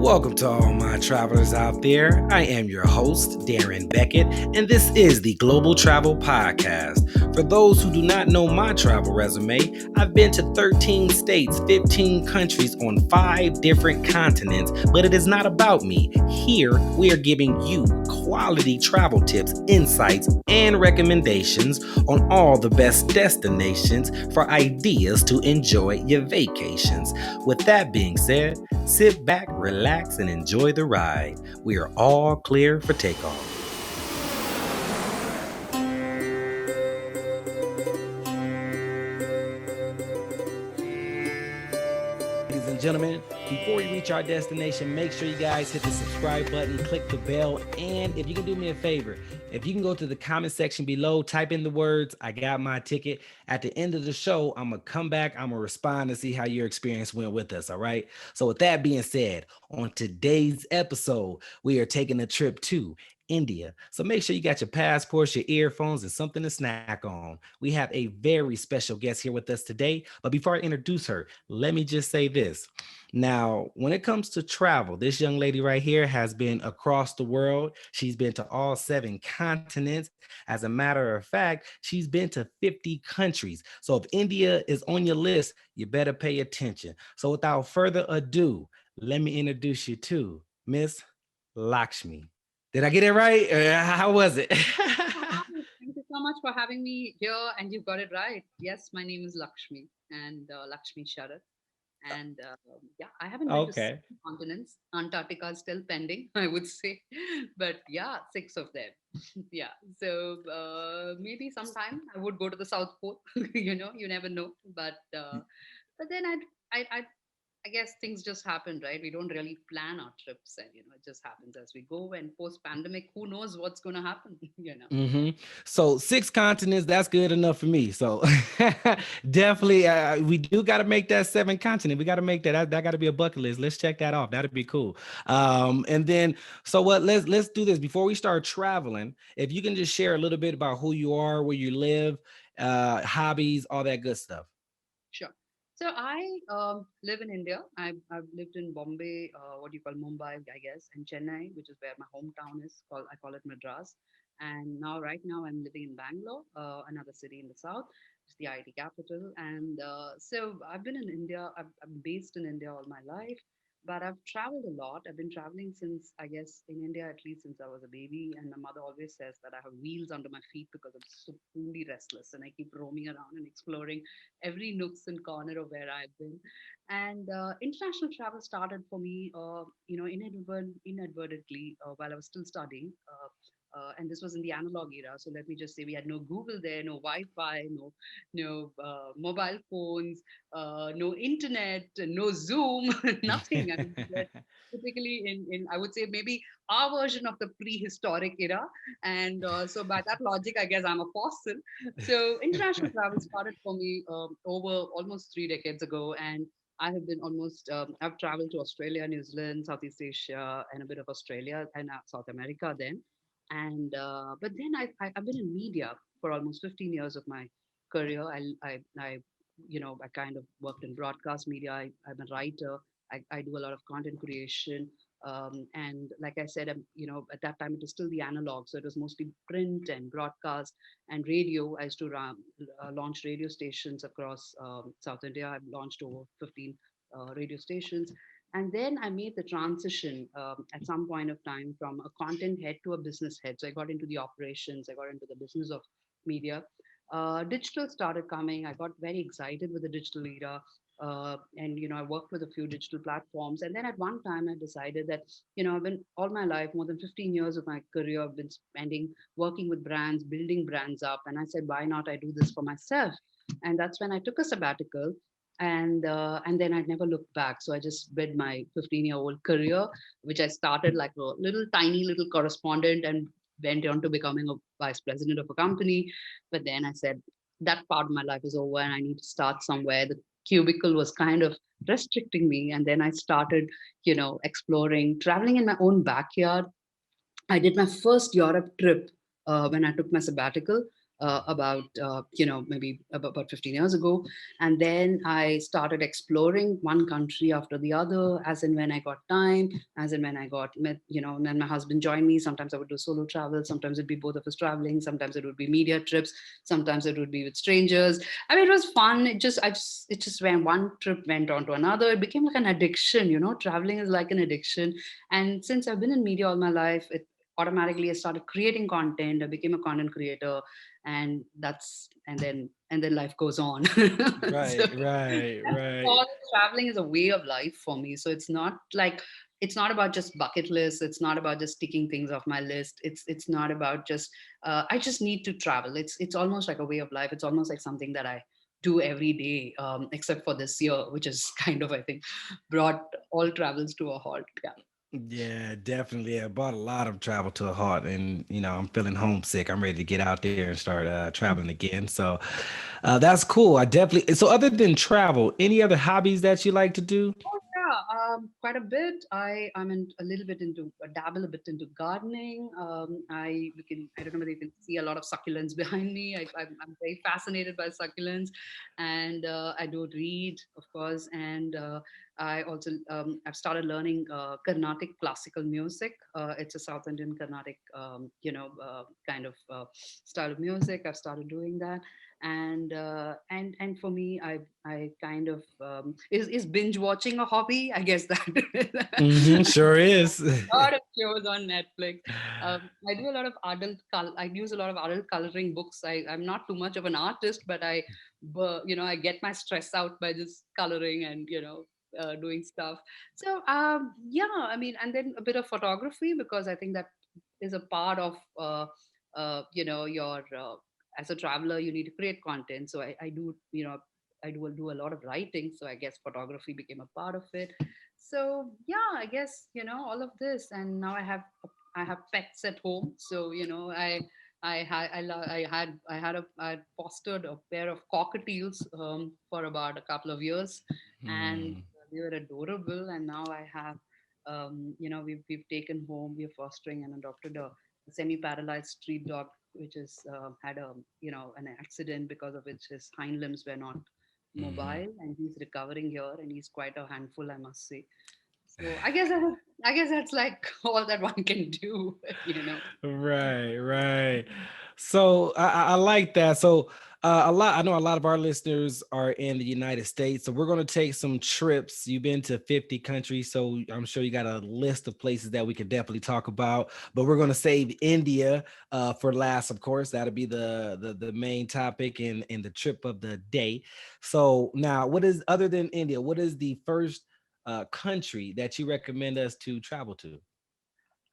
Welcome to all my travelers out there. I am your host, Darren Beckett, and this is the Global Travel Podcast. For those who do not know my travel resume, I've been to 13 states, 15 countries on 5 different continents, but it is not about me. Here, we are giving you quality travel tips, insights, and recommendations on all the best destinations for ideas to enjoy your vacations. With that being said, sit back, relax, and enjoy the ride. We are all clear for takeoff. Ladies and gentlemen, before we reach our destination, make sure you guys hit the subscribe button, click the bell, and if you can do me a favor, if you can go to the comment section below, type in the words, "I got my ticket." At the end of the show, I'm going to come back, I'm going to respond to see how your experience went with us, all right? So with that being said, on today's episode, we are taking a trip to India. So make sure you got your passports, your earphones, and something to snack on. We have a very special guest here with us today. But before I introduce her, let me just say this. Now, when it comes to travel, this young lady right here has been across the world. She's been to all 7 continents. As a matter of fact, she's been to 50 countries. So if India is on your list, you better pay attention. So without further ado, let me introduce you to Miss Lakshmi. Did I get it right? How was it? Hi, thank you so much for having me here, and you got it right. Yes, my name is Lakshmi and Lakshmi Sharat. And yeah, I haven't been to Okay. 6 continents. Antarctica is still pending, I would say. But yeah, 6 of them. Yeah. So maybe sometime I would go to the South Pole. You never know. But then I guess things just happen, right? We don't really plan our trips, and it just happens as we go. And post pandemic, who knows what's going to happen? hmm So 6 continents, that's good enough for me. So definitely, we do got to make that 7 continent. We got to make that got to be a bucket list. Let's check that off. That'd be cool. And then, so what? Let's do this before we start traveling. If you can just share a little bit about who you are, where you live, hobbies, all that good stuff. Sure. So I live in India. I've lived in Bombay, what do you call Mumbai, I guess, and Chennai, which is where my hometown is. I call it Madras. And right now, I'm living in Bangalore, another city in the south. It's the IT capital. And so I've been in India. I'm based in India all my life. But I've traveled a lot. I've been traveling since, I guess, in India, at least since I was a baby. And my mother always says that I have wheels under my feet because I'm supremely restless and I keep roaming around and exploring every nooks and corner of where I've been. And international travel started for me, inadvertently while I was still studying. And this was in the analog era. So let me just say we had no Google there, no Wi-Fi, no mobile phones, no internet, no Zoom, nothing. I mean, we were typically in I would say maybe our version of the prehistoric era. And so by that logic, I guess I'm a fossil. So international travel started for me over almost 3 decades ago, and I have been almost. I've traveled to Australia, New Zealand, Southeast Asia, and a bit of Australia and South America. Then, and but then I've been in media for almost 15 years of my career. I kind of worked in broadcast media. I'm a writer. I do a lot of content creation. And like I said, at that time it was still the analog, so it was mostly print and broadcast and radio. I used to launch radio stations across South India. I've launched over 15 radio stations. And then I made the transition at some point of time from a content head to a business head. So I got into the operations, I got into the business of media. Digital started coming. I got very excited with the digital era. And I worked with a few digital platforms, and then at one time I decided that I've been all my life, more than 15 years of my career, I've been spending working with brands, building brands up, and I said, why not I do this for myself? And that's when I took a sabbatical, and then I never looked back. So I just bid my 15-year-old career, which I started like a little tiny little correspondent and went on to becoming a vice president of a company. But then I said that part of my life is over and I need to start somewhere. The cubicle was kind of restricting me, and then I started, exploring, traveling in my own backyard. I did my first Europe trip when I took my sabbatical. about maybe about 15 years ago. And then I started exploring one country after the other, as and when I got time, as and when I got met, and then my husband joined me. Sometimes I would do solo travel, sometimes it'd be both of us traveling, sometimes it would be media trips, sometimes it would be with strangers. I mean, it was fun. It just when one trip went on to another, it became like an addiction. Traveling is like an addiction. And since I've been in media all my life, it automatically I started creating content. I became a content creator, and then life goes on. So Right, right, that's right. all. Traveling is a way of life for me. So it's not about just bucket lists. It's not about just ticking things off my list. It's not about just I just need to travel. It's almost like a way of life. It's almost like something that I do every day, except for this year, which is kind of, I think, brought all travels to a halt. Yeah. Yeah, definitely. I brought a lot of travel to a halt, and I'm feeling homesick. I'm ready to get out there and start traveling again. So that's cool. I definitely. So, other than travel, any other hobbies that you like to do? Oh yeah, quite a bit. I'm in a little bit into dabble a bit into gardening. I don't know whether you can see a lot of succulents behind me. I'm very fascinated by succulents, and I do read, of course, and I also I've started learning Carnatic classical music. It's a South Indian Carnatic, kind of style of music. I've started doing that, and for me, I kind of is binge watching a hobby? I guess that. Sure is. A lot of shows on Netflix. I do a lot of I use a lot of adult coloring books. I'm not too much of an artist, but I get my stress out by just coloring and doing stuff. So yeah, I mean, and then a bit of photography, because I think that is a part of your as a traveler, you need to create content. So I do, I do a lot of writing. So I guess photography became a part of it. So yeah, I guess all of this, and now I have pets at home. So I had fostered a pair of cockatiels for about a couple of years, and Mm, they were adorable. And now I have we've taken home, we're fostering and adopted a semi-paralyzed street dog, which has had an accident, because of which his hind limbs were not mhm. mobile, and he's recovering here, and he's quite a handful, I must say. So I guess that's like all that one can do, you know. Right, right. So I like that. So a lot. I know a lot of our listeners are in the United States, so we're going to take some trips. You've been to 50 countries, so I'm sure you got a list of places that we could definitely talk about. But we're going to save India for last, of course. That'll be the main topic in the trip of the day. So now, what is other than India? What is the first country that you recommend us to travel to?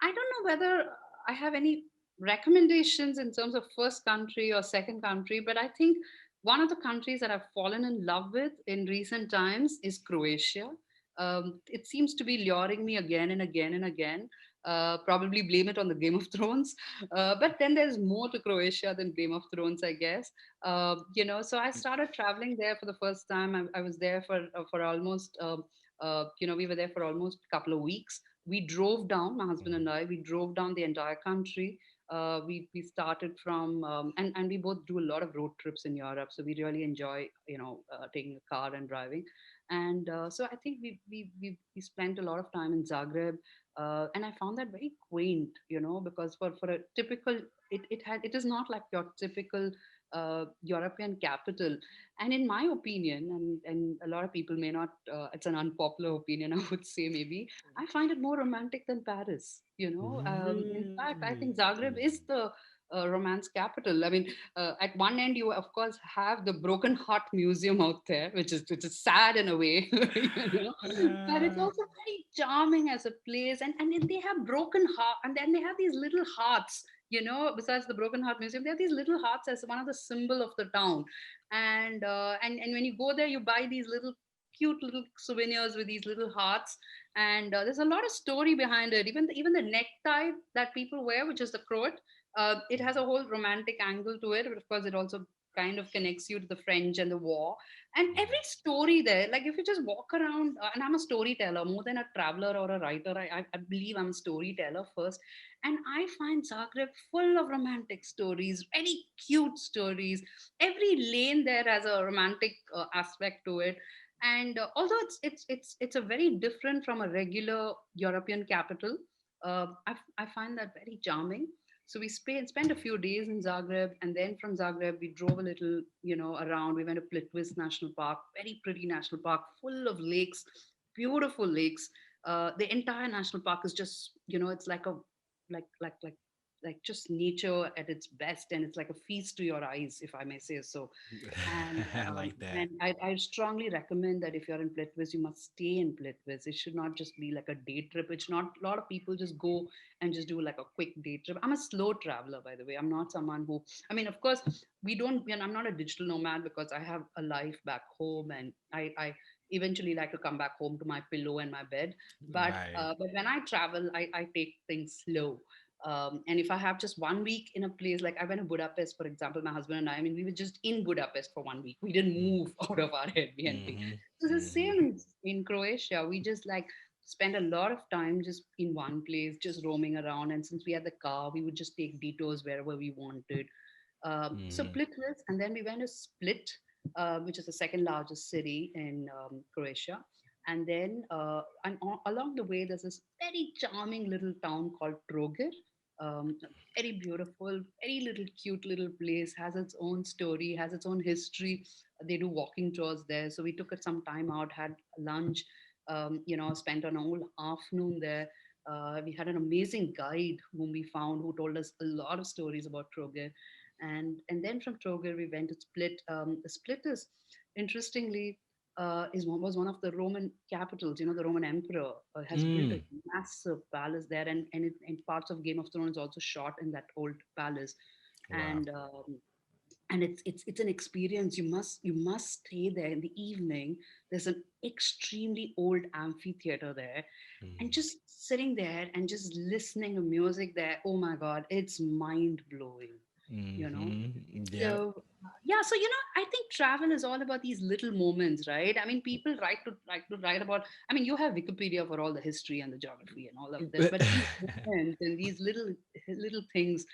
I don't know whether I have any recommendations in terms of first country or second country, but I think one of the countries that I've fallen in love with in recent times is Croatia. It seems to be luring me again and again and again. Probably blame it on the Game of Thrones, but then there's more to Croatia than Game of Thrones, I guess. So I started traveling there for the first time. I was there for almost, we were there for almost a couple of weeks. We drove down, my husband and I, we drove down the entire country. We started from and we both do a lot of road trips in Europe, so we really enjoy taking a car and driving. And so I think we spent a lot of time in Zagreb, and I found that very quaint, because for a typical, it is not like your typical European capital. And in my opinion, and a lot of people may not, it's an unpopular opinion, I would say, maybe I find it more romantic than Paris. In fact, I think Really? Zagreb is the romance capital. I mean, at one end, you of course have the Broken Heart Museum out there, which is sad in a way, but it's Uh, also very charming as a place. And then they have broken heart, and then they have these little hearts. Besides the Broken Heart Museum, they have these little hearts as one of the symbol of the town. And when you go there, you buy these little cute little souvenirs with these little hearts, and there's a lot of story behind it. Even the necktie that people wear, which is the croat, it has a whole romantic angle to it. But of course, it also kind of connects you to the French and the war. And Yeah. every story there, like if you just walk around, and I'm a storyteller more than a traveler or a writer. I believe I'm a storyteller first. And I find Zagreb full of romantic stories, very cute stories. Every lane there has a romantic aspect to it. And although it's a very different from a regular European capital, I find that very charming. So we spent a few days in Zagreb, and then from Zagreb we drove a little, around. We went to Plitvice National Park, very pretty national park, full of lakes, beautiful lakes. The entire national park is just, it's like a like like like like just nature at its best, and it's like a feast to your eyes, if I may say so. And I like that. I strongly recommend that if you're in Plitvice, you must stay in Plitvice. It should not just be like a day trip. It's not, a lot of people just go and just do like a quick day trip. I'm a slow traveler, by the way. I'm not someone who, I mean, of course, we don't, I'm not a digital nomad because I have a life back home, and I eventually like to come back home to my pillow and my bed. Right. But when I travel, I take things slow. And if I have just 1 week in a place, like I went to Budapest, for example, my husband and I mean, we were just in Budapest for 1 week. We didn't move out of our Airbnb. Mm-hmm. So the Mm-hmm. same in Croatia. We just like spend a lot of time just in one place, just roaming around. And since we had the car, we would just take detours wherever we wanted. So Mm-hmm. Plitvice, and then we went to Split, which is the second largest city in Croatia. And then along the way, there's this very charming little town called Trogir. Very beautiful, very little cute little place, has its own story, has its own history. They do walking tours there. So we took it some time out, had lunch, spent an whole afternoon there. We had an amazing guide whom we found who told us a lot of stories about Trogir. And then from Trogir, we went to Split. Split is, interestingly, was one of the Roman capitals. The Roman emperor has built a Mm. massive palace there, and parts of Game of Thrones also shot in that old palace. Wow. And um, and it's an experience. You must stay there in the evening. There's an extremely old amphitheater there, and Mm-hmm. just sitting there and just listening to music there, oh my god, it's mind blowing you know Mm-hmm. Yep. so yeah, so I think travel is all about these little moments, right? I mean, people write about, I mean, you have Wikipedia for all the history and the geography and all of this, but these moments and these little things,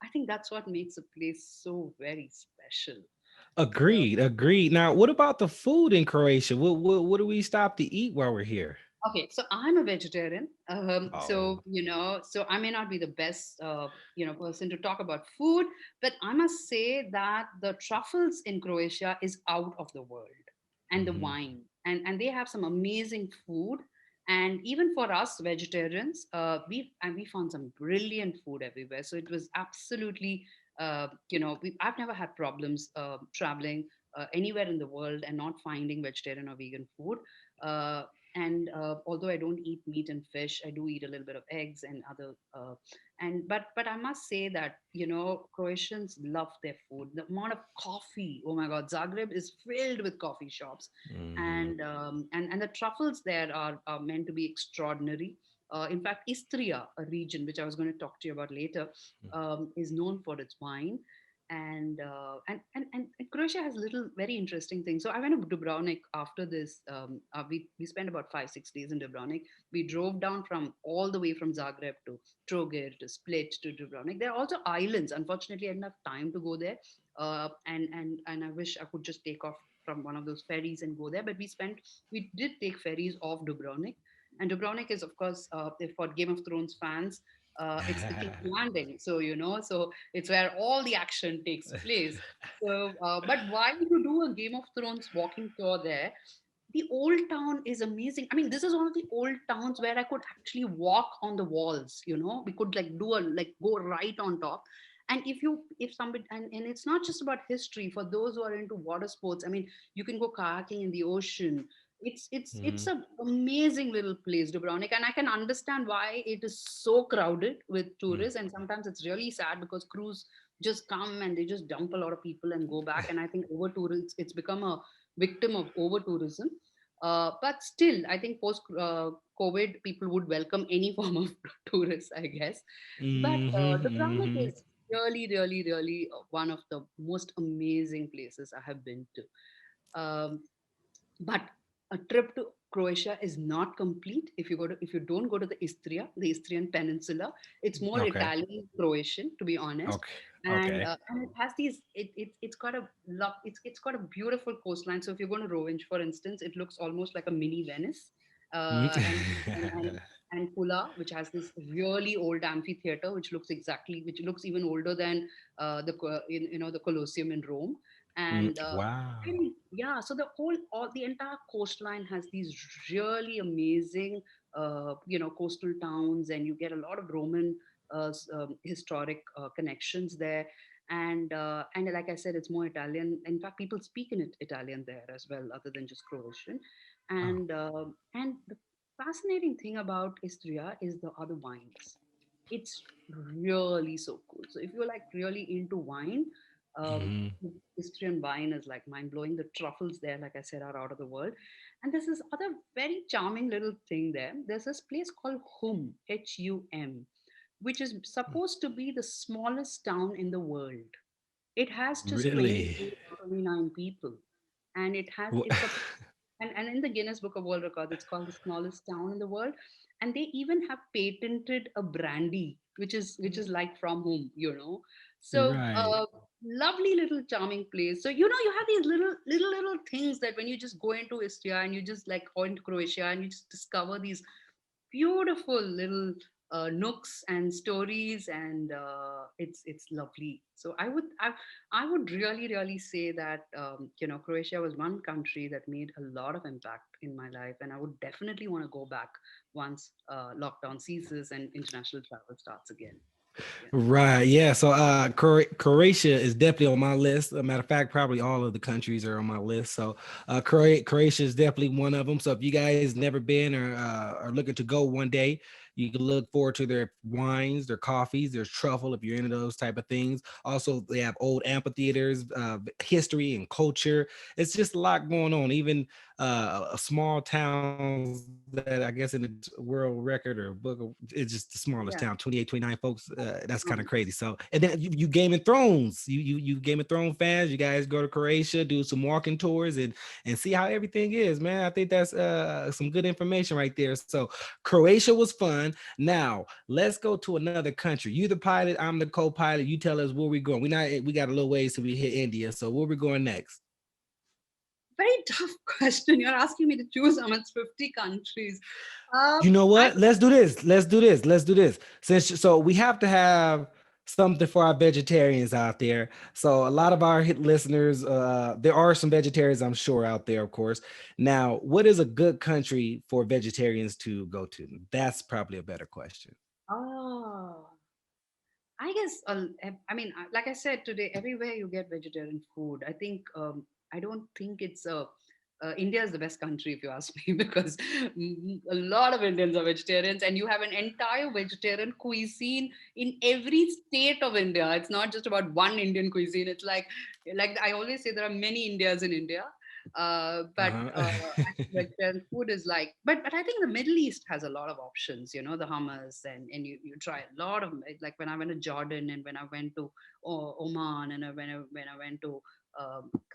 I think that's what makes a place so very special. So Agreed. Agreed. Now, what about the food in Croatia? What do we stop to eat while we're here? okay, so I'm a vegetarian. Oh. So I may not be the best, person to talk about food, but I must say that the truffles in Croatia is out of the world, and the Mm-hmm. wine, and they have some amazing food. And even for us vegetarians, we found some brilliant food everywhere. So it was absolutely, I've never had problems traveling anywhere in the world and not finding vegetarian or vegan food. Uh, and although I don't eat meat and fish, I do eat a little bit of eggs and other and but I must say that Croatians love their food. The amount of coffee, oh my god, Zagreb is filled with coffee shops. Mm-hmm. And the truffles there are meant to be extraordinary. In fact, Istria, a region which I was going to talk to you about later, is known for its wine. And Croatia has little very interesting things. So I went to Dubrovnik after this. We spent about 5 6 days in Dubrovnik. We drove down from all the way from Zagreb to Trogir to Split to Dubrovnik. There are also islands. Unfortunately, I didn't have time to go there, and I wish I could just take off from one of those ferries and go there. But we did take ferries off Dubrovnik, and Dubrovnik is, of course, for Game of Thrones fans, it's the King's Landing. So it's where all the action takes place. So, but while you do a Game of Thrones walking tour there, the old town is amazing. I mean, this is one of the old towns where I could actually walk on the walls. We could like go right on top. And if somebody, and it's not just about history for those who are into water sports. I mean, you can go kayaking in the ocean. It's Mm-hmm. a amazing little place, Dubrovnik, and I can understand why it is so crowded with tourists. And sometimes it's really sad because crews just come and they just dump a lot of people and go back. And I think over tourists, it's become a victim of over tourism. But still, I think post COVID, people would welcome any form of tourists, I guess. But Mm-hmm. Dubrovnik Mm-hmm. really, really, really one of the most amazing places I have been to. Um, but a trip to Croatia is not complete if you don't go to the Istrian Peninsula. It's more Okay. Italian Croatian, to be honest, Okay. Okay. and it has these. It's got a it's got a beautiful coastline. So if you're going to Revenge, for instance, it looks almost like a mini Venice, and and Pula, which has this really old amphitheater, which looks even older than the Colosseum in Rome, and Wow. yeah, so the entire coastline has these really amazing, coastal towns, and you get a lot of Roman historic connections there. And like I said, it's more Italian. In fact, people speak in Italian there as well, other than just Croatian. Oh. And the fascinating thing about Istria is the other wines. It's really so cool. So if you're like really into wine, um, Mhm. Istrian wine is like mind blowing. The truffles there, like I said, are out of the world. And there's this other very charming little thing there. There's this place called Hum, Hum, which is supposed to be the smallest town in the world. It has just Really? 28 or 29 people. And Wha- it's a and in the Guinness Book of World Records, it's called the smallest town in the world. And they even have patented a brandy, which is like from home, you know. So right. lovely little charming place. So you have these little things that when you just go into Istria and you just like go into Croatia and you just discover these beautiful little nooks and stories, and it's lovely. So I would really say that Croatia was one country that made a lot of impact in my life, and I would definitely want to go back once lockdown ceases and international travel starts again. Yeah. Right. Yeah. So Croatia is definitely on my list. A matter of fact, probably all of the countries are on my list. So Croatia is definitely one of them. So if you guys never been or are looking to go one day, you can look forward to their wines, their coffees, there's truffle if you're into those type of things. Also, they have old amphitheaters, history and culture. It's just a lot going on. Even a small towns that I guess in the world record or book, it's just the smallest town, Yeah. 28, 29 folks. That's kind of crazy. Nice. So, and then you Game of Thrones, you Game of Thrones fans, you guys go to Croatia, do some walking tours and see how everything is, man. I think that's some good information right there. So Croatia was fun. Now let's go to another country. You the pilot, I'm the co-pilot. You tell us where we going. We got a little ways till we hit India. So where we going next? Very tough question. You're asking me to choose amongst 50 countries. You know I what? Let's do this. Let's do this. Since so we have to have something for our vegetarians out there. So a lot of our hit listeners, there are some vegetarians, I'm sure, out there, of course. Now, what is a good country for vegetarians to go to? That's probably a better question. oh I guess, I mean, like I said today, everywhere you get vegetarian food. I don't think India is the best country if you ask me, because a lot of Indians are vegetarians, and you have an entire vegetarian cuisine in every state of India. It's not just about one Indian cuisine. It's like I always say, there are many Indias in India, but Uh-huh. vegetarian food is like, but I think the Middle East has a lot of options, the hummus, and you try a lot of, like when I went to Jordan, and when I went to Oman, and when I went to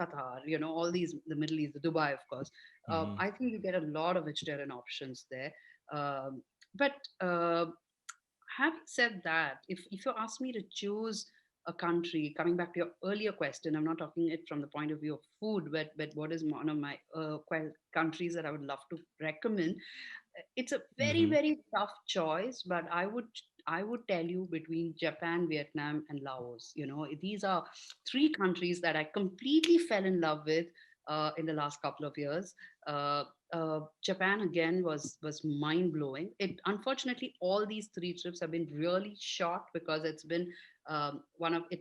Qatar, all these, the Middle East, the Dubai, of course. Mhm. I think you get a lot of vegetarian options there. But having said that, if you ask me to choose a country, coming back to your earlier question, I'm not talking it from the point of view of food, but what is one of my countries that I would love to recommend. It's a very, Mhm. very tough choice, but I would tell you between Japan, Vietnam, and Laos. These are three countries that I completely fell in love with in the last couple of years. Uh, Japan again was mind blowing. It unfortunately, all these three trips have been really short, because it's been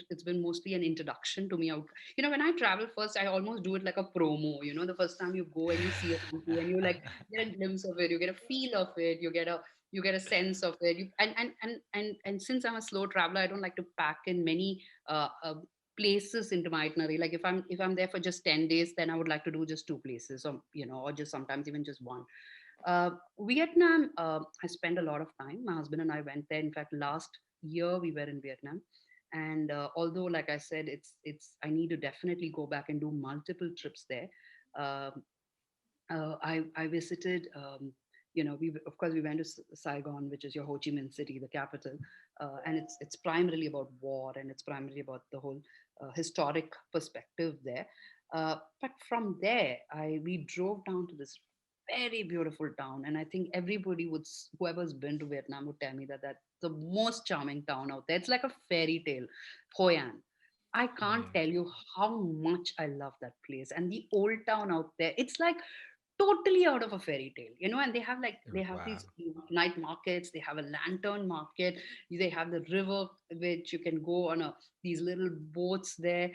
it's been mostly an introduction to me. When I travel first, I almost do it like a promo. The first time you go and you see a country, and you like get a glimpse of it, you get a feel of it, you get a sense of it. And since I'm a slow traveler, I don't like to pack in many places into my itinerary. Like if I'm there for just 10 days, then I would like to do just two places, or just sometimes even just one. Vietnam, I spent a lot of time. My husband and I went there. In fact, last year we were in Vietnam, And although, like I said, it's I need to definitely go back and do multiple trips there. Um I visited, we of course we went to Saigon, which is your Ho Chi Minh City, the capital, and it's primarily about war, and it's primarily about the whole historic perspective there. But from there, I we drove down to this very beautiful town, and I think everybody whoever's been to Vietnam would tell me that that's the most charming town out there. It's like a fairy tale, Hoi An. I Oh can't yeah. tell you how much I love that place. And the old town out there, it's like totally out of a fairy tale, and they have Wow. these night markets. They have a lantern market. They have the river, which you can go on these little boats there.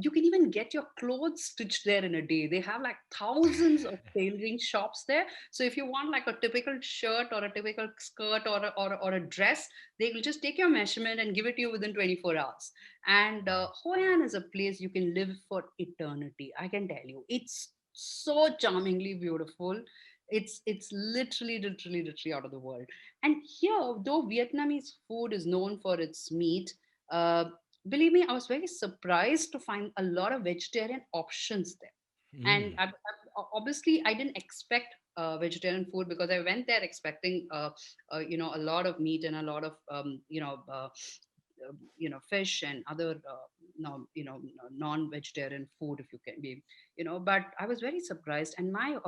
You can even get your clothes stitched there in a day. They have like thousands of tailoring shops there. So if you want like a typical shirt or a typical skirt or a dress, they will just take your measurement and give it to you within 24 hours. And Wow. Hoi An is a place you can live for eternity. I can tell you, it's so charmingly beautiful. It's literally out of the world. And here, though Vietnamese food is known for its meat, uh, believe me, I was very surprised to find a lot of vegetarian options there. And Mm. obviously, I didn't expect vegetarian food because I went there expecting, a lot of meat and a lot of, fish and other, no, non-vegetarian food, if you can be, But I was very surprised, and my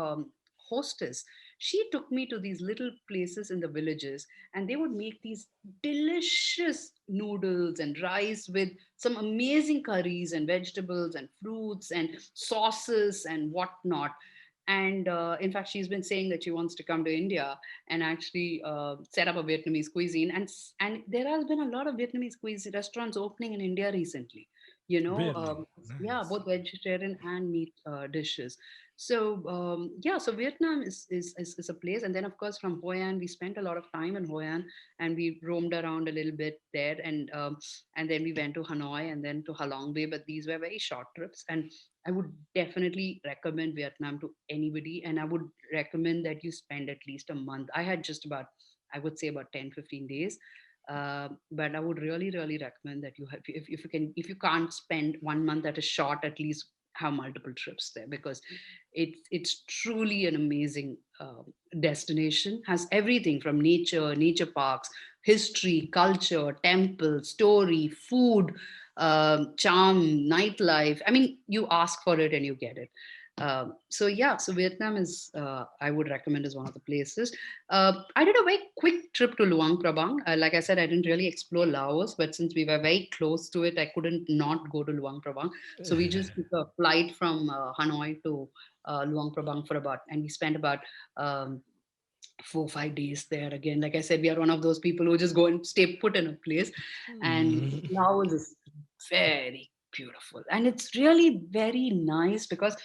hostess, she took me to these little places in the villages, and they would make these delicious noodles and rice with some amazing curries and vegetables and fruits and sauces and whatnot. And in fact, she's been saying that she wants to come to India and actually set up a Vietnamese cuisine. And there has been a lot of Vietnamese cuisine restaurants opening in India recently. Really Yeah, nice. both vegetarian and meat dishes. So yeah, so Vietnam is a place. And then of course from Hoi An, we spent a lot of time in Hoi An, and we roamed around a little bit there, and then we went to Hanoi and then to Halong Bay. But these were very short trips, and I would definitely recommend Vietnam to anybody. And I would recommend that you spend at least a month. I had just about, I would say about 10-15 days. But I would really, really recommend that you have, if you can, if you can't spend 1 month at a shot, at least have multiple trips there, because it's truly an amazing destination. Has everything from nature parks, history, culture, temple, story, food, charm, nightlife. I mean, you ask for it and you get it. So yeah, so Vietnam is, I would recommend, is one of the places. I did a very quick trip to Luang Prabang. Like I said, I didn't really explore Laos, but since we were very close to it, I couldn't not go to Luang Prabang. So we just took a flight from Hanoi to Luang Prabang and we spent about um, 4 or 5 days there. Again, like I said, we are one of those people who just go and stay put in a place. And Mm. Laos is very beautiful, and it's really very nice because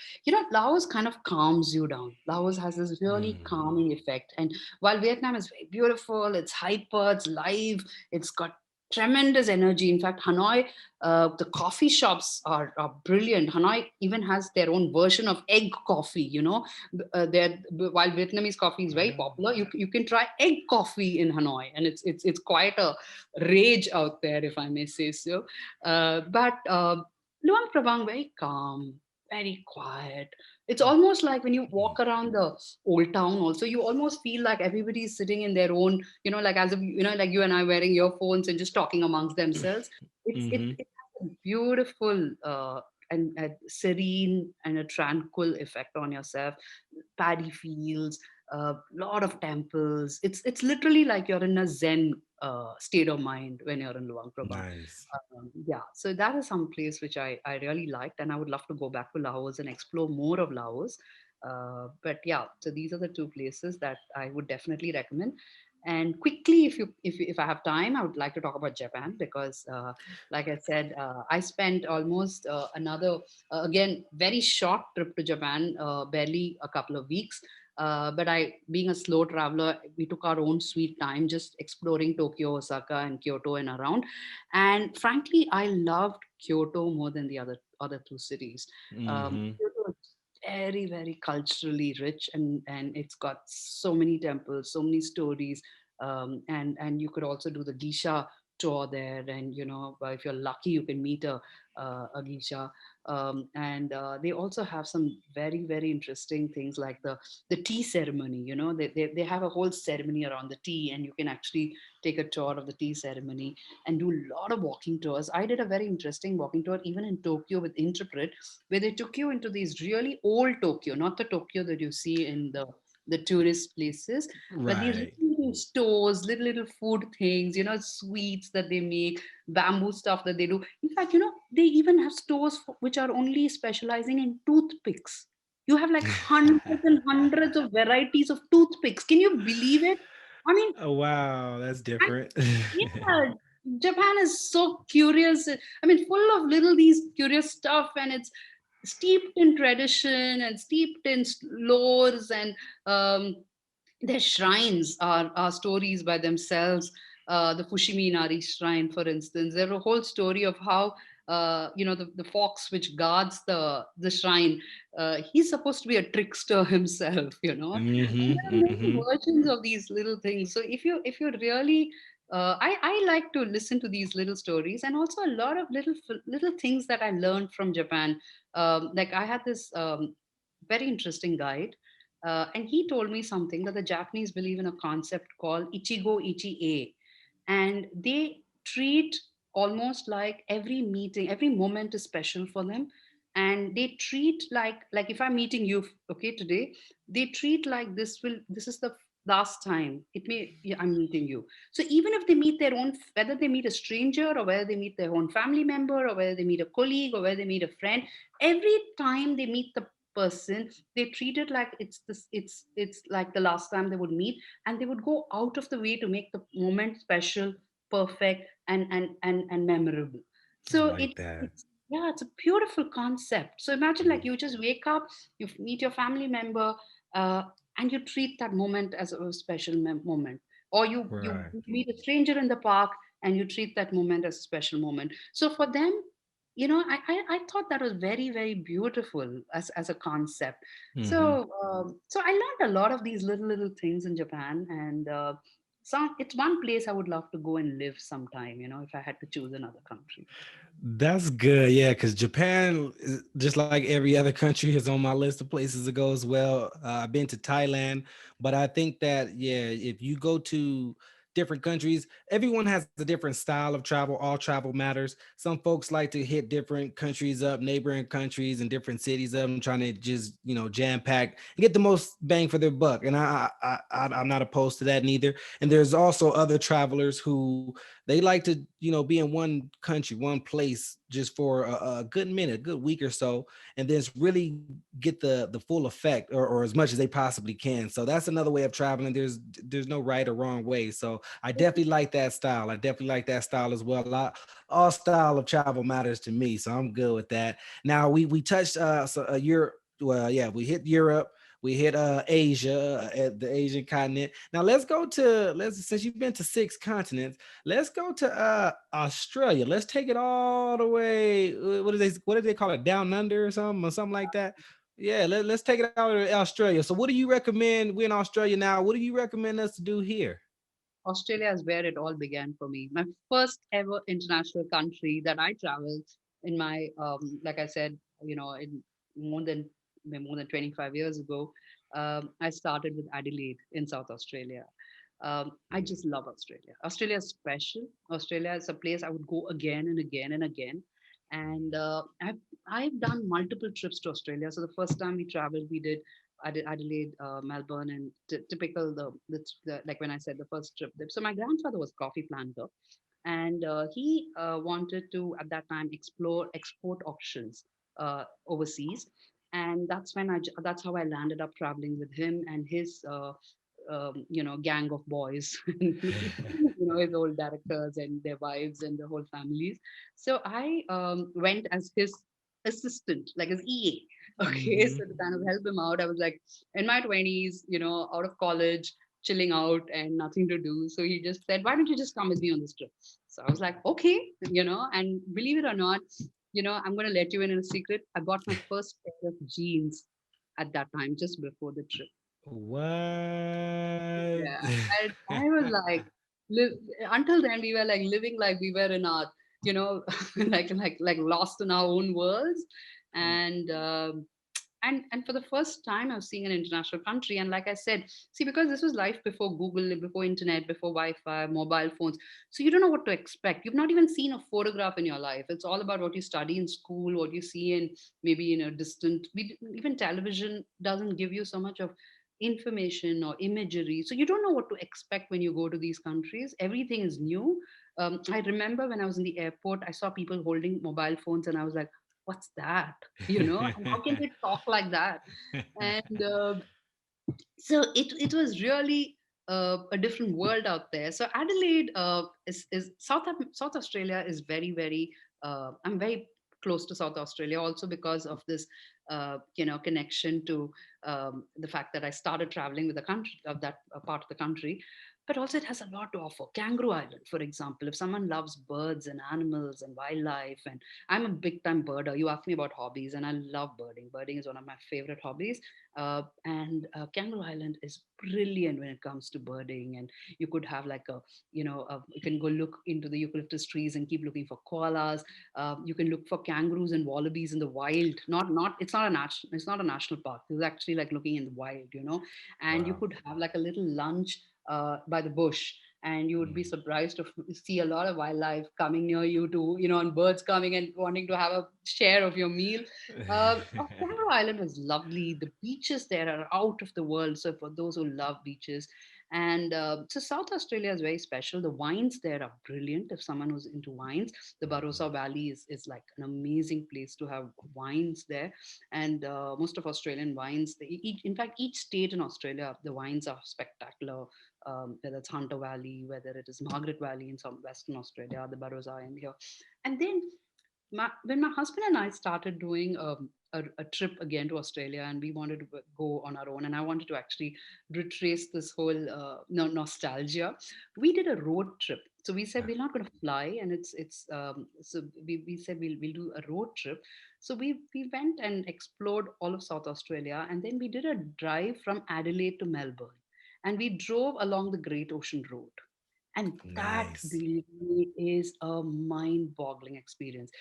Laos kind of calms you down. Laos has this really Mm. calming effect, and while Vietnam is very beautiful, it's hyper, it's live, it's got tremendous energy. In fact, Hanoi, the coffee shops are brilliant. Hanoi even has their own version of egg coffee. While Vietnamese coffee is very Wow. popular, you can try egg coffee in Hanoi, and it's quite a rage out there, if I may say so. But Luang Prabang, very calm, very quiet. It's almost like when you Mm. walk around the old town, also, you almost feel like everybody is sitting in their own, like as if, like you and I wearing earphones and just talking amongst themselves. Mm-hmm. It has a beautiful and a serene and a tranquil effect on yourself. Paddy fields, a lot of temples. It's literally like you're in a Zen state of mind when you're in Luang Prabang. Nice. Yeah, so that is some place which I really liked, and I would love to go back to Laos and explore more of Laos. But yeah, so these are the two places that I would definitely recommend. And quickly, if I have time, I would like to talk about Japan because, like I said, I spent almost another again very short trip to Japan, barely a couple of weeks. But being a slow traveler, we took our own sweet time, just exploring Tokyo, Osaka, and Kyoto and around. And frankly, I loved Kyoto more than the other two cities. Mm-hmm. Kyoto is very, very culturally rich, and it's got so many temples, so many stories. And you could also do the geisha tour there, and if you're lucky, you can meet a geisha. And they also have some very very interesting things like the tea ceremony. They have a whole ceremony around the tea, and you can actually take a tour of the tea ceremony and do a lot of walking tours. I did a very interesting walking tour even in Tokyo with Interpret, where they took you into these really old Tokyo, not the Tokyo that you see in the tourist places, but these Right. little stores, little food things, sweets that they make, bamboo stuff that they do. In fact, they even have stores which are only specializing in toothpicks. You have like hundreds and hundreds of varieties of toothpicks. Can you believe it? I mean, Oh, wow, that's I, different. yeah, Japan is so curious. I mean, full of little these curious stuff, and it's steeped in tradition and steeped in lores, and um, their shrines are stories by themselves. The Fushimi Inari shrine, for instance, there's a whole story of how the fox which guards the shrine. He's supposed to be a trickster himself, and there are many Mm-hmm. versions of these little things. So if you really I like to listen to these little stories, and also a lot of little things that I learned from Japan. Like I had this very interesting guide, and he told me something that the Japanese believe in a concept called Ichigo Ichi-e. And they treat almost like every meeting, every moment is special for them. And they treat like if I'm meeting you, okay, today, they treat like this is the last time it may yeah, I'm meeting you. So even if they meet their own, whether they meet a stranger or whether they meet their own family member or whether they meet a colleague or whether they meet a friend, every time they meet the person, they treat it like it's like the last time they would meet, and they would go out of the way to make the moment special, perfect, and memorable. I So like that. it's yeah, it's a beautiful concept. So imagine like you just wake up, you meet your family member, uh, and you treat that moment as a special moment, or you Right. meet a stranger in the park and you treat that moment as a special moment. So for them, I thought that was very very beautiful as a concept. Mm-hmm. So I learned a lot of these little things in Japan, and it's one place I would love to go and live sometime, if I had to choose another country. That's good. Yeah, because Japan, just like every other country, is on my list of places to go as well. I've been to Thailand, but I think that, yeah, if you go to different countries, everyone has a different style of travel. All travel matters. Some folks like to hit different countries up, neighboring countries and different cities up, and trying to just, jam pack and get the most bang for their buck. And I'm not opposed to that neither. And there's also other travelers who they like to, be in one country, one place just for a good minute, good week or so, and then really get the full effect, or as much as they possibly can. So that's another way of traveling. There's no right or wrong way. So I definitely like that style. I definitely like that style as well. All style of travel matters to me, so I'm good with that. Now we touched Europe. Well, yeah, we hit Europe. We hit Asia, at the Asian continent. Now let's since you've been to 6 continents, let's go to Australia. Let's take it all the way. What do they call it? Down under or something like that. Yeah, let's take it out to Australia. So what do you recommend? We're in Australia now. What do you recommend us to do here? Australia is where it all began for me. My first ever international country that I traveled in my, like I said, in more than more than 25 years ago, I started with Adelaide in South Australia. I just love Australia. Australia is special. Australia is a place I would go again and again and again. And I've done multiple trips to Australia. So the first time we traveled, we did Adelaide, Melbourne, and typical like when I said the first trip. So my grandfather was coffee planter, and he wanted to at that time explore export options overseas, and that's how I landed up traveling with him and his gang of boys, his old directors and their wives and the whole families. So I went as his assistant, like his EA. Okay, Hmm. so to kind of help him out, I was like in my 20s, out of college, chilling out and nothing to do. So he just said, "Why don't you just come with me on this trip?" So I was like, "Okay," and believe it or not, I'm going to let you in a secret. I bought my first pair of jeans at that time, just before the trip. What? Yeah. And I was like, live, until then we were like living like we were in our, you know, like lost in our own worlds. And and for the first time I was seeing an international country. And like I said, see, because this was life before Google, before internet, before Wi-Fi, mobile phones, so you don't know what to expect. You've not even seen a photograph in your life. It's all about what you study in school, what you see in maybe in a distant, even television doesn't give you so much of information or imagery, so you don't know what to expect when you go to these countries. Everything is new. I remember when I was in the airport, I saw people holding mobile phones, and I was like, what's that? You know, and how can they talk like that? And so it was really a different world out there. So Adelaide is South Australia is very, very I'm very close to South Australia also because of this you know, connection to the fact that I started traveling with the country of that part of the country. But also it has a lot to offer. Kangaroo Island, for example, if someone loves birds and animals and wildlife, and I'm a big time birder. You asked me about hobbies, and I love birding. Birding is one of my favorite hobbies. And Kangaroo Island is brilliant when it comes to birding. And you could have like a, you know, you can go look into the eucalyptus trees and keep looking for koalas. You can look for kangaroos and wallabies in the wild. It's not a national park. It's actually like looking in the wild, you know. And you Wow. could have like a little lunch by the bush, and you would be Mm. surprised to see a lot of wildlife coming near you to, you know, and birds coming and wanting to have a share of your meal. Kangaroo Island was lovely. The beaches there are out of the world. So for those who love beaches, and so South Australia is very special. The wines there are brilliant. If someone who's into wines, the Barossa Valley is like an amazing place to have wines there. And most of Australian wines, in fact, each state in Australia, the wines are spectacular. Whether it's Hunter Valley, whether it is Margaret Valley in some Western Australia, the Barossa in here, and then when my husband and I started doing a trip again to Australia, and we wanted to go on our own, and I wanted to actually retrace this whole nostalgia, we did a road trip. So we said we're not going to fly, and so we said we'll do a road trip. So we went and explored all of South Australia, and then we did a drive from Adelaide to Melbourne, and we drove along the Great Ocean Road. And that Nice. really is a mind boggling experience.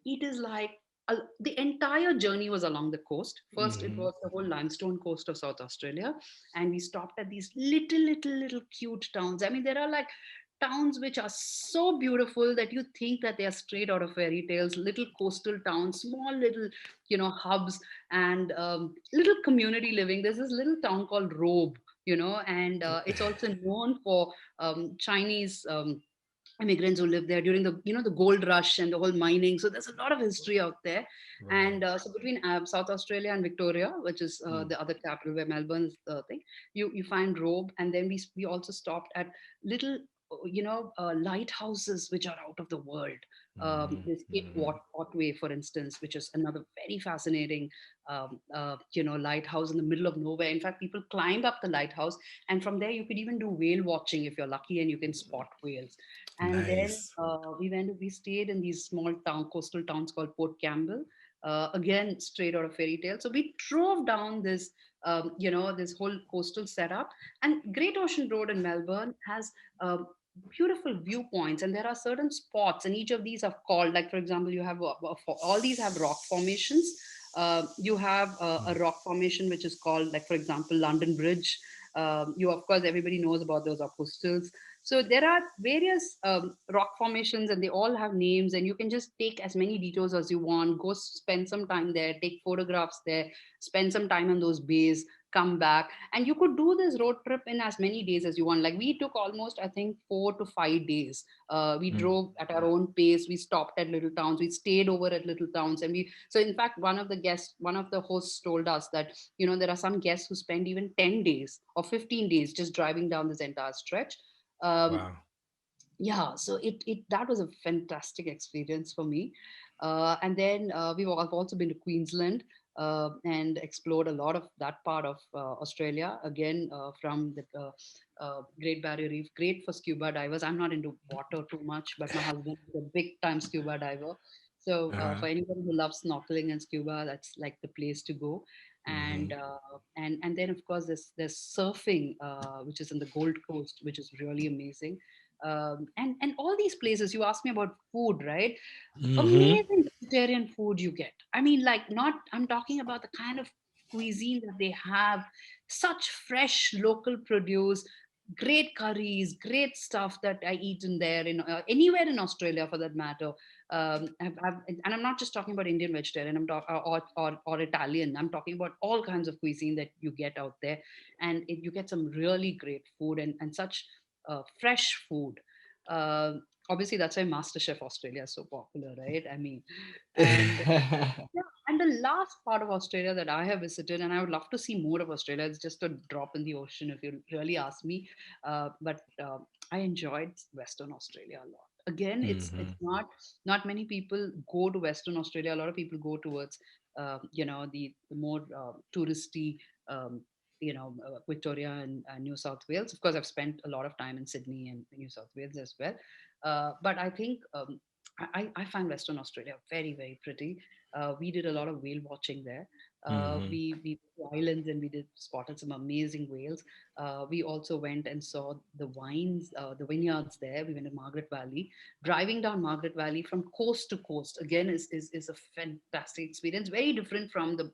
It is like the entire journey was along the coast. First, it Hmm. was the whole limestone coast of South Australia. And we stopped at these little cute towns. I mean, there are like towns which are so beautiful that you think that they are straight out of fairy tales. Little coastal towns, small little, you know, hubs, and little community living. There's this little town called Robe, you know, and it's also known for Chinese immigrants who lived there during the, you know, the gold rush and the whole mining. So there's a lot of history out there. Right. And so between South Australia and Victoria, which is Mm. the other capital where Melbourne is the thing, you find Robe, and then we also stopped at little you know, lighthouses which are out of the world. Hmm. There's Cape Hmm. Otway, for instance, which is another very fascinating you know, lighthouse in the middle of nowhere. In fact, people climb up the lighthouse, and from there you could even do whale watching if you're lucky, and you can spot whales. And then Nice. we stayed in these small coastal towns called Port Campbell. Again, straight out of fairy tale. So we drove down this, you know, this whole coastal setup. And Great Ocean Road in Melbourne has beautiful viewpoints, and there are certain spots, and each of these are called, like for example, you have all these have rock formations. You have a Mm. rock formation which is called, like for example, London Bridge. You, of course, everybody knows about those apostles. So there are various rock formations, and they all have names, and you can just take as many detours as you want. Go spend some time there, take photographs there, spend some time in those bays, come back, and you could do this road trip in as many days as you want. Like we took almost, I think, 4 to 5 days. We Mm. drove at our own pace. We stopped at little towns. We stayed over at little towns, and so in fact, one of the hosts told us that, you know, there are some guests who spend even 10 days or 15 days just driving down this entire stretch. Um, Wow. yeah, so it that was a fantastic experience for me. And then I've also been to Queensland and explored a lot of that part of Australia, again from the Great Barrier Reef. Great for scuba divers. I'm not into water too much, but my husband is a big time scuba diver. So Uh-huh. for anybody who loves snorkeling and scuba, that's like the place to go. Hmm. And then of course there's surfing, which is in the Gold Coast, which is really amazing. And all these places. You asked me about food, right? Mm-hmm. Amazing vegetarian food you get. I mean, like, not, I'm talking about the kind of cuisine that they have, such fresh local produce, great curries, great stuff that I eat in there, in anywhere in Australia for that matter. And I'm not just talking about Indian vegetarian, or Italian. I'm talking about all kinds of cuisine that you get out there, and you get some really great food, and such fresh food. Um Obviously, that's why MasterChef Australia is so popular, right? I mean, and yeah, and the last part of Australia that I have visited, and I would love to see more of Australia. It's just a drop in the ocean, if you really ask me. But I enjoyed Western Australia a lot. Again, it's Mm-hmm. not many people go to Western Australia. A lot of people go towards the more touristy. Um, Victoria and New South Wales. Of course, I've spent a lot of time in Sydney and New South Wales as well. But I think I find Western Australia very, very pretty. We did a lot of whale watching there. Mm-hmm. We went to islands and we did spotted some amazing whales. We also went and saw the vineyards there. We went to Margaret Valley. Driving down Margaret Valley from coast to coast again is a fantastic experience. Very different from the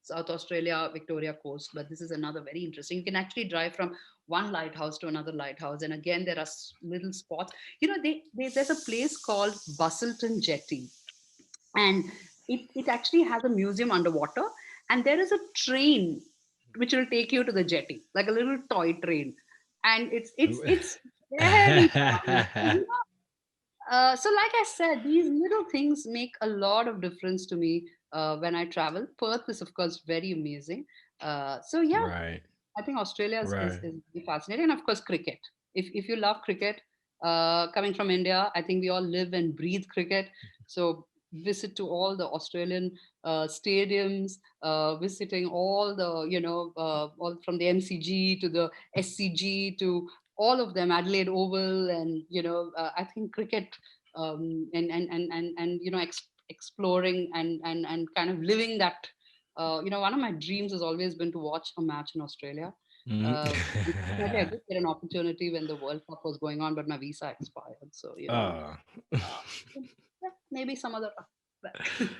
South Australia Victoria coast, but this is another very interesting. You can actually drive from one lighthouse to another lighthouse, and again there are little spots. There's a place called Bustleton Jetty, and it actually has a museum underwater, and there is a train which will take you to the jetty, like a little toy train, and it's very fun. So like I said, these little things make a lot of difference to me when I travel. Perth is of course very amazing. So yeah, Right. I think Australia Right. is really fascinating. And of course, cricket. If you love cricket, coming from India, I think we all live and breathe cricket. So visit to all the Australian stadiums, visiting all the, all from the MCG to the SCG to all of them, Adelaide Oval, and, I think cricket, and exploring and kind of living that. One of my dreams has always been to watch a match in Australia. Unfortunately, I Mm. did get an opportunity when the World Cup was going on, but my visa expired. So, uh, yeah, maybe some other. But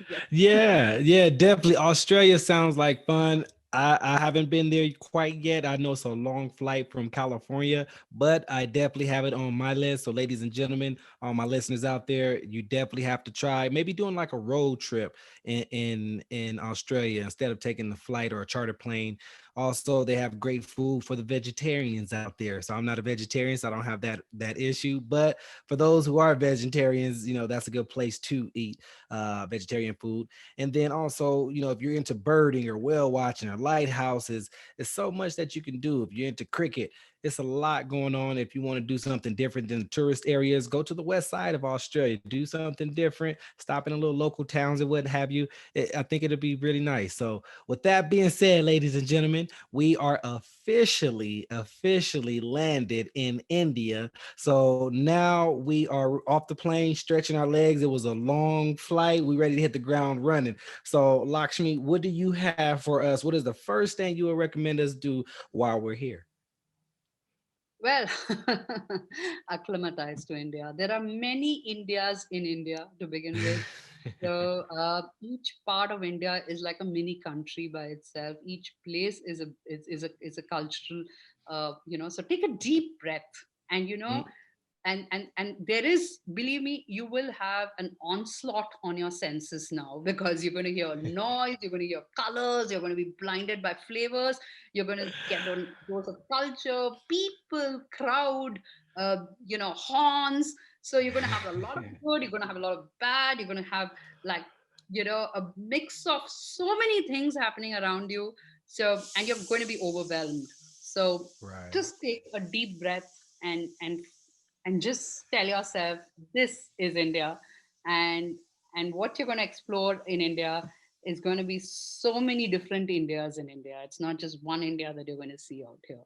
yes. Yeah, yeah, definitely. Australia sounds like fun. I haven't been there quite yet. I know it's a long flight from California, but I definitely have it on my list. So, ladies and gentlemen, all my listeners out there, you definitely have to try maybe doing like a road trip in Australia instead of taking the flight or a charter plane. Also, they have great food for the vegetarians out there. So I'm not a vegetarian, so I don't have that issue. But for those who are vegetarians, that's a good place to eat vegetarian food. And then also, if you're into birding or whale watching or lighthouses, it's so much that you can do. If you're into cricket, it's a lot going on. If you want to do something different than the tourist areas, go to the west side of Australia, do something different, stop in a little local towns and what have you. I think it'll be really nice. So, with that being said, ladies and gentlemen, we are officially landed in India. So now we are off the plane, stretching our legs. It was a long flight. We ready to hit the ground running. So, Lakshmi, what do you have for us? What is the first thing you would recommend us do while we're here? Well, acclimatized to India. There are many Indias in India to begin with. So each part of India is like a mini country by itself. Each place is a cultural, So take a deep breath, and and there is, believe me, you will have an onslaught on your senses now, because you're going to hear noise, you're going to hear colors, you're going to be blinded by flavors, you're going to get on dose of culture, people, crowd, horns. So you're going to have a lot of good, you're going to have a lot of bad, you're going to have, like, a mix of so many things happening around you. So, and you're going to be overwhelmed. So Right. just take a deep breath, and just tell yourself, this is India. And and what you're going to explore in India is going to be so many different Indias in India. It's not just one India that you're going to see out here.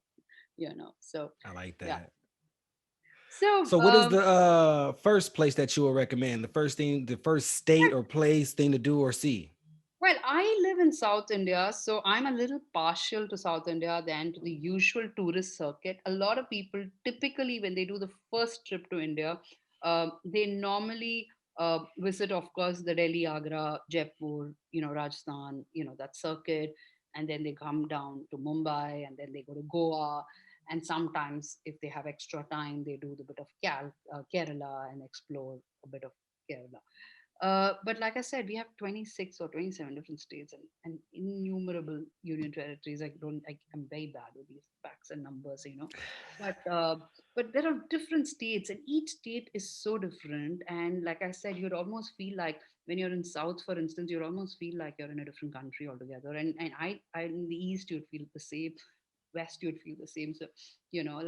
So I like yeah. that. So So, what is the first place that you would recommend? The first thing, the first state or place thing to do or see? well, I live in South India, so I'm a little partial to South India than to the usual tourist circuit. A lot of people typically, when they do the first trip to India, they normally visit, of course, the Delhi, Agra, Jaipur, Rajasthan, that circuit, and then they come down to Mumbai, and then they go to Goa, and sometimes, if they have extra time, they do the bit of Kerala and explore a bit of Kerala. But like I said, we have 26 or 27 different states and innumerable union territories. I'm very bad with these facts and numbers. But but there are different states, and each state is so different. And like I said, you'd almost feel like when you're in South, for instance, you'd almost feel like you're in a different country altogether. And I in the East, you'd feel the same. West, you'd feel the same. So,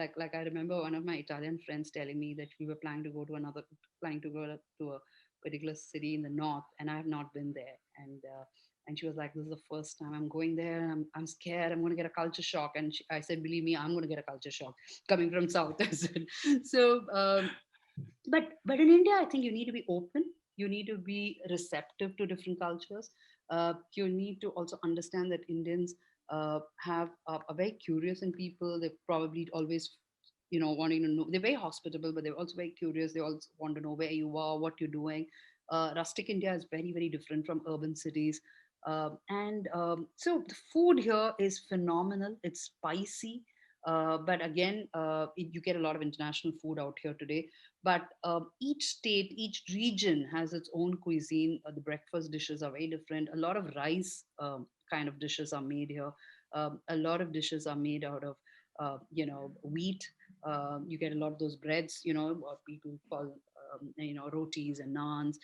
like I remember one of my Italian friends telling me that we were planning to go to a particular city in the north, and I have not been there. And she was like, "This is the first time I'm going there. And I'm scared. I'm going to get a culture shock." And I said, "Believe me, I'm going to get a culture shock coming from South." I said. So, but in India, I think you need to be open. You need to be receptive to different cultures. You need to also understand that Indians are very curious in people. They're probably always, wanting to know. They're very hospitable, but they're also very curious. They also want to know where you are, what you're doing. Rustic India is very, very different from urban cities. And so the food here is phenomenal. It's spicy. But again, you get a lot of international food out here today. But each state, each region has its own cuisine. The breakfast dishes are very different. A lot of rice kind of dishes are made here. A lot of dishes are made out of, wheat. You get a lot of those breads, what people call, rotis and naans.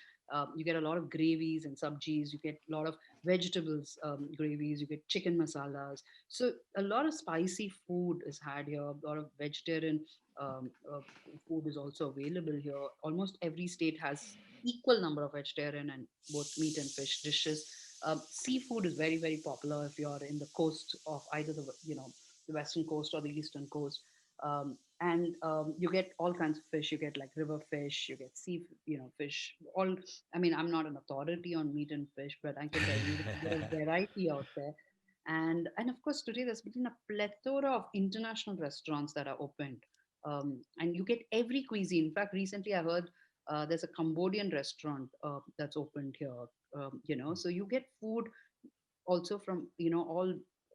You get a lot of gravies and sabjis. You get a lot of vegetables gravies. You get chicken masalas. So a lot of spicy food is had here. A lot of vegetarian food is also available here. Almost every state has equal number of vegetarian and both meat and fish dishes. Seafood is very, very popular if you're in the coast of either the western coast or the eastern coast. And you get all kinds of fish. You get like river fish. You get fish. All. I mean, I'm not an authority on meat and fish, but I can tell you that there is variety out there. And of course, today there's been a plethora of international restaurants that are opened, and you get every cuisine. In fact, recently I heard there's a Cambodian restaurant that's opened here. So you get food also from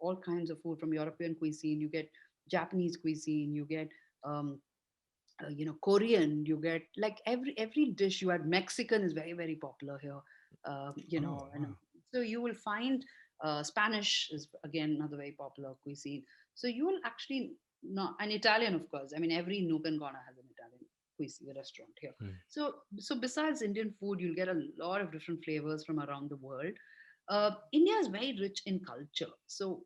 all kinds of food from European cuisine. You get Japanese cuisine. You get um, Korean. You get like every dish. You had Mexican is very, very popular here. Oh, And wow. so you will find Spanish is again another very popular cuisine. So you will actually not an Italian, of course. I mean, every nook and corner has an Italian cuisine restaurant here. Mm. So besides Indian food, you'll get a lot of different flavors from around the world. India is very rich in culture. So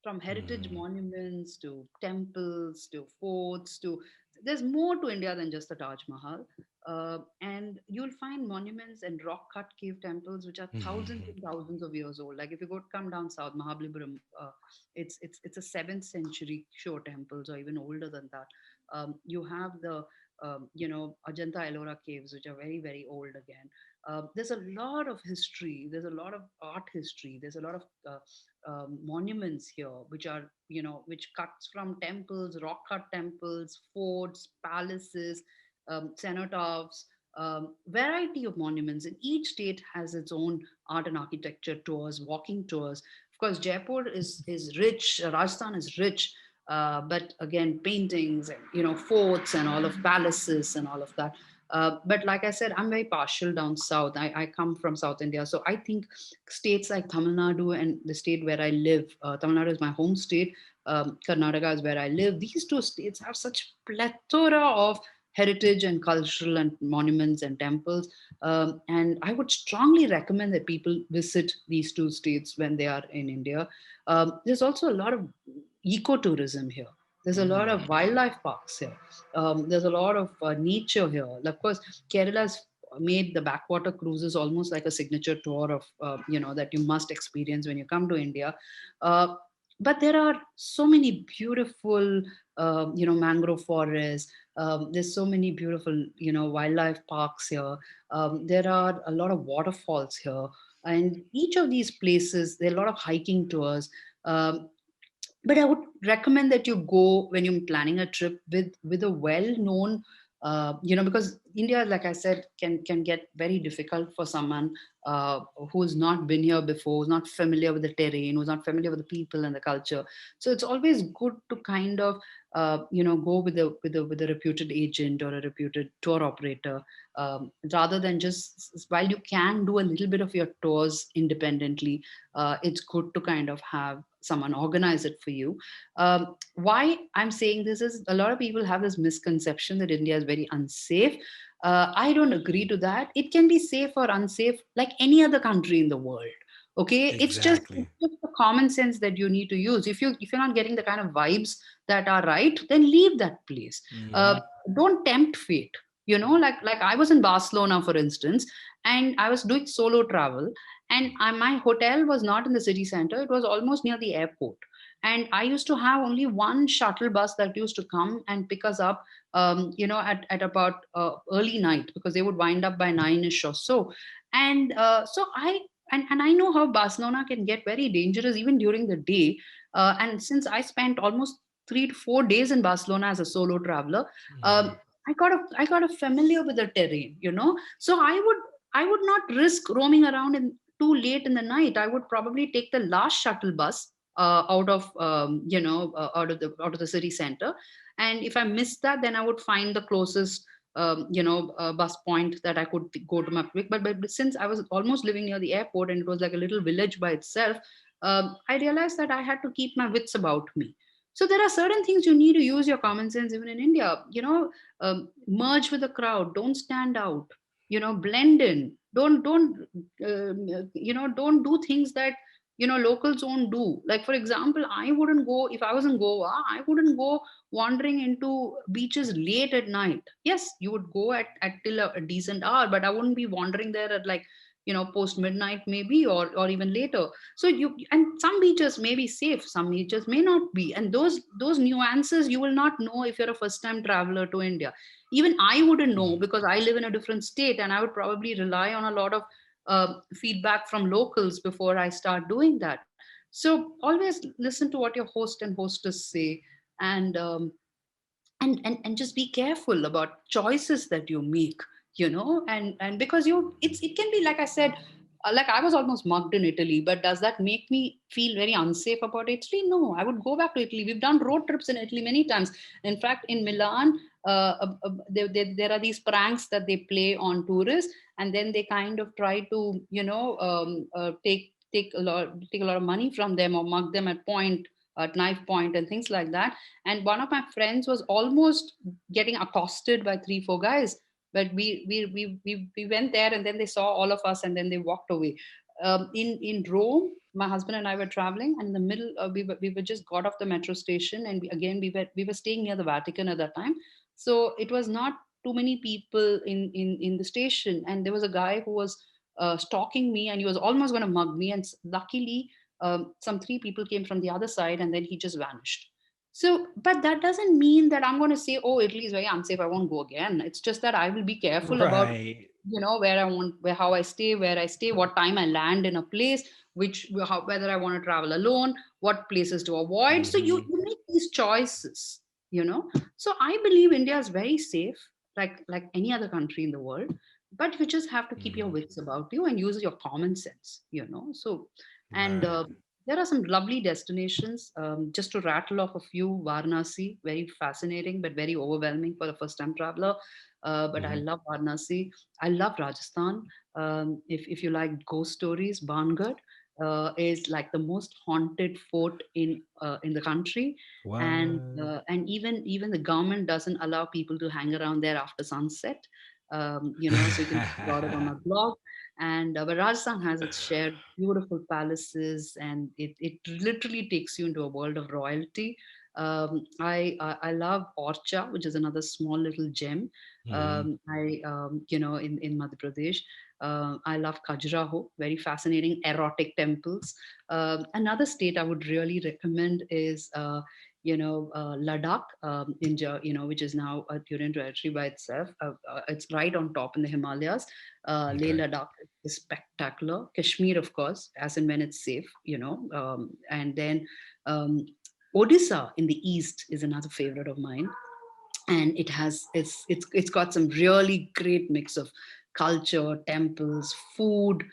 from heritage Mm. monuments to temples to forts to there's more to India than just the Taj Mahal. And you'll find monuments and rock cut cave temples which are thousands and thousands of years old. Like if you come down south, Mahabalipuram, it's a 7th century sure temples or even older than that. You have the Ajanta Ellora caves, which are very, very old again. There's a lot of history. There's a lot of art history. There's a lot of monuments here, which are which cuts from temples, rock cut temples, forts, palaces, cenotaphs, variety of monuments. And each state has its own art and architecture tours, walking tours. Of course, Jaipur is rich. Rajasthan is rich. But again, paintings and forts and all of palaces and all of that. But like I said, I'm very partial down south. I come from South India, so I think states like Tamil Nadu and the state where I live, Tamil Nadu is my home state. Karnataka is where I live. These two states have such plethora of heritage and cultural and monuments and temples. And I would strongly recommend that people visit these two states when they are in India. There's also a lot of ecotourism here. There's a lot of Mm. wildlife parks here. There's a lot of nature here. Of course, Kerala's made the backwater cruises almost like a signature tour of that you must experience when you come to India. Uh, but there are so many beautiful mangrove forests. There's so many beautiful wildlife parks here. There are a lot of waterfalls here. And each of these places, there are a lot of hiking tours. Um, but I would recommend that you go when you're planning a trip with a well-known, because India, like I said, can get very difficult for someone who's not been here before, who's not familiar with the terrain, who's not familiar with the people and the culture. So it's always good to kind of go with a reputed agent or a reputed tour operator, rather than just, while you can do a little bit of your tours independently, it's good to kind of have someone organize it for you. Why I'm saying this is, a lot of people have this misconception that India is very unsafe. I don't agree to that. It can be safe or unsafe like any other country in the world. Okay, Exactly. it's just the common sense that you need to use. If you're not getting the kind of vibes that are right, then leave that place. Hmm. Uh, don't tempt fate. Like I was in Barcelona, for instance, and I was doing solo travel, and my hotel was not in the city center. It was almost near the airport, and I used to have only one shuttle bus that used to come and pick us up, at about early night, because they would wind up by 9ish or so. And so I know how Barcelona can get very dangerous even during the day. And since I spent almost 3 to 4 days in Barcelona as a solo traveler, um, I got a familiar with the terrain, so I would not risk roaming around in too late in the night. I would probably take the last shuttle bus out of the city center, and if I missed that, then I would find the closest bus point that I could go to my quick. But since I was almost living near the airport and it was like a little village by itself, I realized that I had to keep my wits about me. So there are certain things you need to use your common sense even in India. Merge with the crowd. Don't stand out. Blend in. Don't do things that locals don't do. Like, for example, I wouldn't go, if I was in Goa, I wouldn't go wandering into beaches late at night. Yes, you would go at till a decent hour, but I wouldn't be wandering there at, like, post midnight maybe, or even later. So and some beaches may be safe, some beaches may not be, and those nuances you will not know if you're a first time traveler to India. Even I wouldn't know, because I live in a different state, and I would probably rely on a lot of feedback from locals before I start doing that. So always listen to what your host and hostess say, and and just be careful about choices that you make, and because it can be, like I said, like I was almost mugged in Italy, but does that make me feel very unsafe about Italy? No, I would go back to Italy. We've done road trips in Italy many times. In fact, in Milan, there are these pranks that they play on tourists, and then they kind of try to take a lot of money from them, or mug them at knife point and things like that. And one of my friends was almost getting accosted by 3 4 guys, but we went there, and then they saw all of us, and then they walked away. In Rome, my husband and I were traveling, and in the middle, we were just got off the metro station, and we were staying near the Vatican at that time. So it was not too many people in the station, and there was a guy who was stalking me, and he was almost going to mug me, and luckily some 3 people came from the other side, and then he just vanished. So, but that doesn't mean that I'm going to say, oh, Italy is very unsafe, I won't go again. It's just that I will be careful about, Right. how I stay, where I stay, what time I land in a place, whether I want to travel alone, what places to avoid. So you, Hmm. you make these choices, you know. So I believe India is very safe, like any other country in the world. But you just have to keep your Hmm. wits about you and use your common sense. So, and Right. there are some lovely destinations. Just to rattle off a few: Varanasi, very fascinating but very overwhelming for the first time traveler. But I Hmm. love Varanasi. I love Rajasthan. If you like ghost stories, Bangad is like the most haunted fort in the country, What? and even the government doesn't allow people to hang around there after sunset. So you can read about it on my blog. And but Rajasthan has its shared beautiful palaces, and it literally takes you into a world of royalty. I love Orcha, which is another small little gem. Hmm. In Madhya Pradesh. I love Khajuraho, very fascinating erotic temples. Another state I would really recommend is Ladakh, which is now a Union territory by itself. It's right on top in the Himalayas. Leh Okay. Ladakh is spectacular. Kashmir, of course, as and when it's safe, and then um, Odisha in the east is another favorite of mine, and it's got some really great mix of culture, temples, food,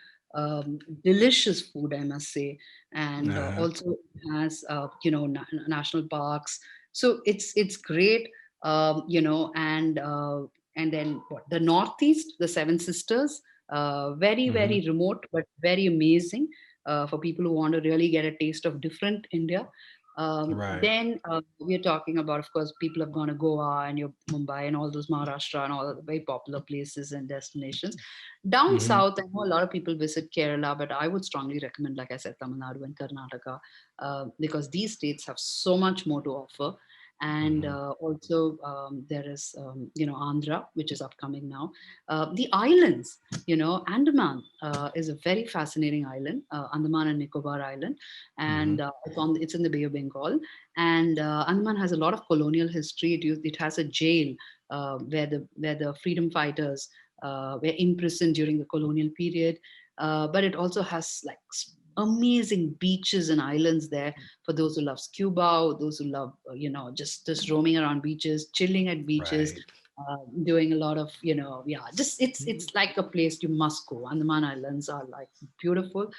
delicious food, I must say. And Uh-huh. also it has national parks, so it's great. And then what, the northeast, the Seven Sisters, very Hmm. very remote but very amazing, for people who want to really get a taste of different India. Right. Then we're talking about, of course, people have gone to Goa and your Mumbai and all those Maharashtra and all the very popular places and destinations. Down Hmm. south, I know a lot of people visit Kerala, but I would strongly recommend, like I said, Tamil Nadu and Karnataka, because these states have so much more to offer. And Hmm. also there is, Andhra, which is upcoming now. The islands, Andaman is a very fascinating island, Andaman and Nicobar Island, Hmm. and it's in the Bay of Bengal. And Andaman has a lot of colonial history. It has a jail where the freedom fighters were imprisoned during the colonial period. But it also has like amazing beaches and islands there for those who love scuba, or those who love just roaming around beaches, chilling at beaches, Right. doing a lot of, yeah, just it's like a place you must go. Andaman Islands are like beautiful.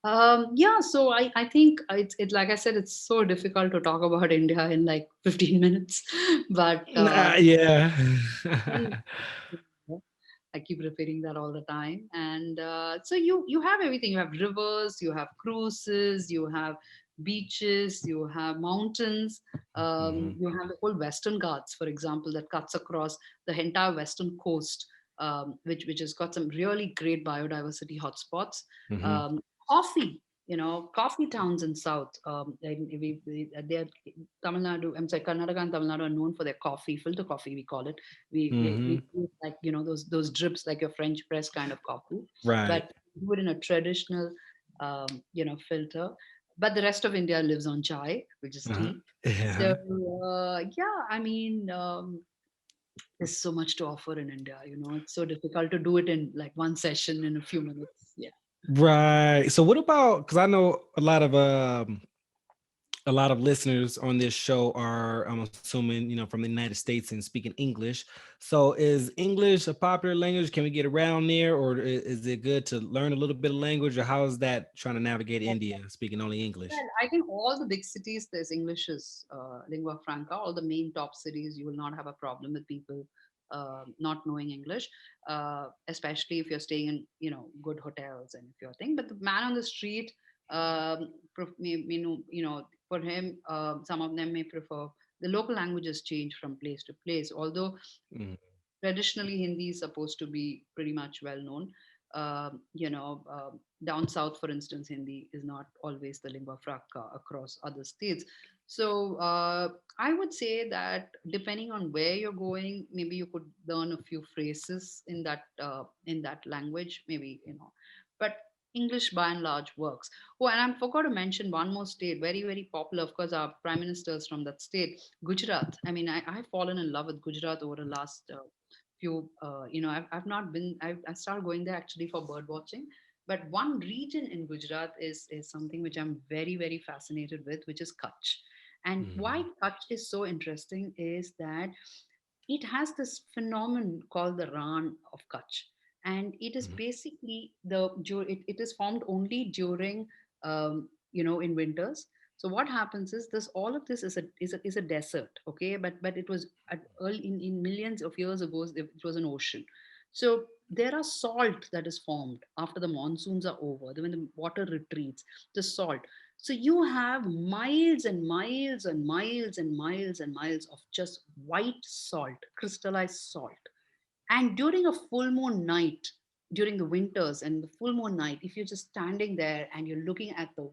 Yeah, so I think it's like I said, it's so difficult to talk about India in like 15 minutes, but Yeah. I keep repeating that all the time. And so you have everything. You have rivers, you have cruises, you have beaches, you have mountains, Hmm. you have the whole Western Ghats, for example, that cuts across the entire western coast, which has got some really great biodiversity hotspots. Hmm. Um, Coffee, coffee towns in South. They're Tamil Nadu, I'm sorry, Karnataka and Tamil Nadu are known for their coffee, filter coffee, we call it. We Hmm. do like, those drips, like your French press kind of coffee, Right. but we do it in a traditional, filter. But the rest of India lives on chai, which is Uh-huh. tea. So Yeah. yeah, I mean, there's so much to offer in India. It's so difficult to do it in like one session in a few minutes. Yeah. Right. So what about, because I know a lot of listeners on this show are, I'm assuming, from the United States and speaking English. So is English a popular language? Can we get around there, or is it good to learn a little bit of language, or how is that trying to navigate India speaking only English? Well, I think all the big cities, there's English is lingua franca. All the main top cities, you will not have a problem with people not knowing English, especially if you're staying in, good hotels and if you're thing. But the man on the street, for him, some of them may prefer the local languages change from place to place. Although Mm, traditionally Hindi is supposed to be pretty much well known. Down south, for instance, Hindi is not always the lingua franca across other states. So I would say that depending on where you're going, maybe you could learn a few phrases in that language, maybe, but English by and large works. Oh, and I forgot to mention one more state, very, very popular. Of course, our prime minister is from that state, Gujarat. I mean, I've fallen in love with Gujarat over the last few, I've not been, I started going there actually for bird watching. But one region in Gujarat is something which I'm very, very fascinated with, which is Kutch. And why mhm, Kutch is so interesting is that it has this phenomenon called the Ran of Kutch. And it is mhm, basically it is formed only during, in winters. So what happens is this, all of this is a desert, okay? But it was in millions of years ago, it was an ocean. So there are salt that is formed after the monsoons are over, when the water retreats, the salt. So you have miles and miles and miles and miles and miles of just white salt, crystallized salt. And during a full moon night, during the winters and the full moon night, if you're just standing there and you're looking at the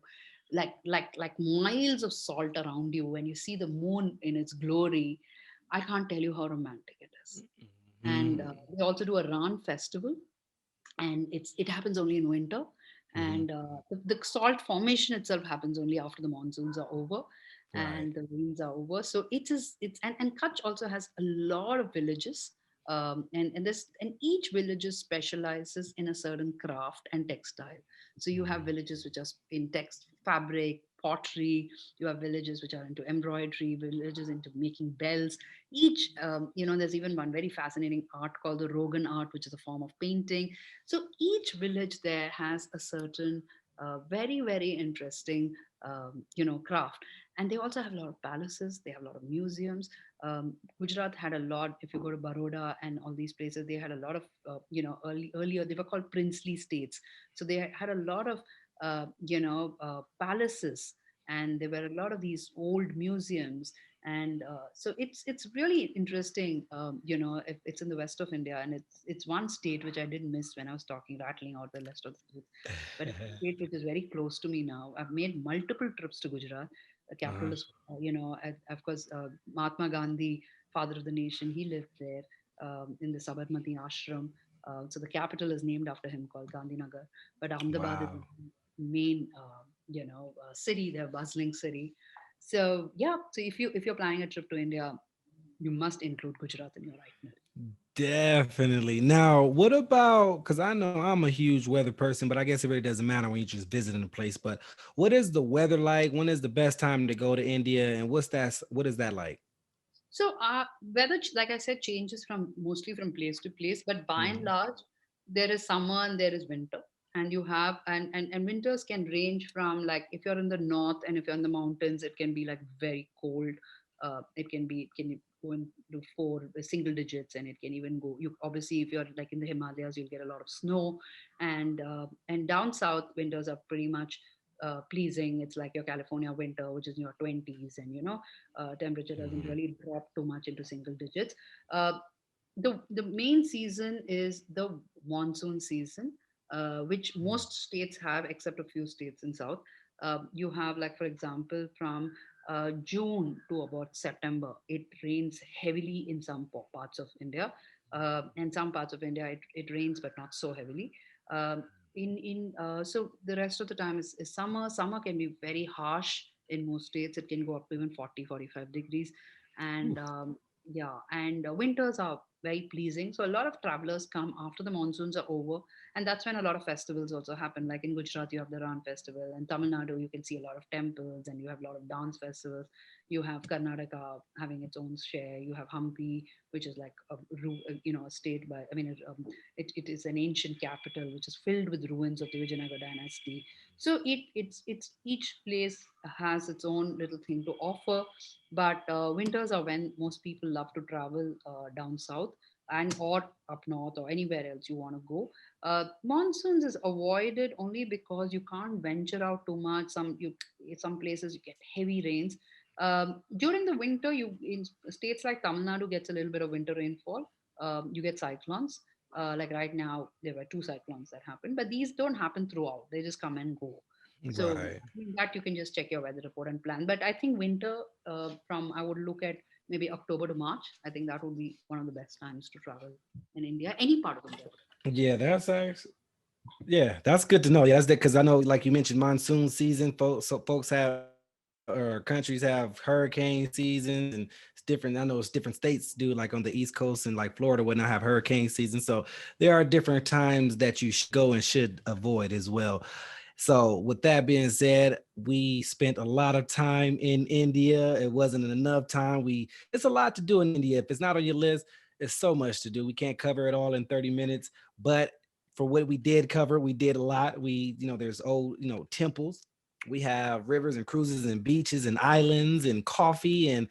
like miles of salt around you, and you see the moon in its glory, I can't tell you how romantic it is. And mhm, they also do a Ran festival, and it happens only in winter. mhm. And the salt formation itself happens only after the monsoons are over. Right. and the rains are over. So it's and Kutch also has a lot of villages. And each village specializes in a certain craft and textile. So you have Mhm. villages which are in text fabric, pottery. You have villages which are into embroidery, villages into making bells. Each there's even one very fascinating art called the Rogan art, which is a form of painting. So each village there has a certain very very interesting craft. And they also have a lot of palaces, they have a lot of museums. Gujarat had a lot. If you go to Baroda and all these places, they had a lot of earlier they were called princely states. So they had a lot of palaces, and there were a lot of these old museums. And so it's really interesting. If it's in the west of India, and it's one state which I didn't miss when I was talking, rattling out the rest of the states. But it's a state which is very close to me now. I've made multiple trips to Gujarat. The capital Uh-huh. is, of course, Mahatma Gandhi, father of the nation, he lived there, in the Sabarmati ashram. So the capital is named after him, called Gandhinagar. But Ahmedabad is the Wow. main, city, the bustling city. So yeah, so if you're planning a trip to India, you must include Gujarat in your itinerary. Definitely. Now, what about, because I know I'm a huge weather person, but I guess it really doesn't matter when you're just visiting a place. But what is the weather like? When is the best time to go to India? And what is that like? So weather, like I said, changes from mostly from place to place, but by and Mhm. large, there is summer and there is winter. And you have and winters can range from, like, if you're in the north and if you're in the mountains, it can be like very cold. It can go into four single digits, and it can even go. You obviously, if you're like in the Himalayas, you'll get a lot of snow. And down south, winters are pretty much pleasing. It's like your California winter, which is in your 20s, and temperature doesn't Mhm. really drop too much into single digits. Uh, the main season is the monsoon season, which most states have, except a few states in South. You have, like, for example, from June to about September, it rains heavily in some parts of India, and some parts of India it rains, but not so heavily. Um, in So the rest of the time is summer. Summer can be very harsh in most states. It can go up to even 40-45 degrees. And yeah, and winters are very pleasing. So a lot of travelers come after the monsoons are over, and that's when a lot of festivals also happen. Like in Gujarat, you have the Ran festival, and Tamil Nadu, you can see a lot of temples, and you have a lot of dance festivals. You have Karnataka having its own share. You have Hampi, which is like a state by. I mean, it is an ancient capital which is filled with ruins of the Vijayanagar dynasty. So it's each place has its own little thing to offer. But winters are when most people love to travel down south, and or up north, or anywhere else you want to go. Monsoons is avoided only because you can't venture out too much. Some places you get heavy rains. During the winter, you in states like Tamil Nadu gets a little bit of winter rainfall. You get cyclones. Like right now, there were two cyclones that happened, but these don't happen throughout. They just come and go. So Right. that you can just check your weather report and plan. But I think winter, from I would look at maybe October to March. I think that would be one of the best times to travel in India, any part of India. Yeah, that's actually, yeah, that's good to know. Yeah, that's that because I know, like you mentioned, monsoon season. Folks have or countries have hurricane seasons, and it's different. I know it's different states do, like on the East Coast and like Florida would not have hurricane season. So there are different times that you should go and should avoid as well. So with that being said, we spent a lot of time in India. It wasn't enough time. It's a lot to do in India. If it's not on your list, it's so much to do. We can't cover it all in 30 minutes, but for what we did cover, we did a lot. There's old, temples. We have rivers and cruises and beaches and islands and coffee and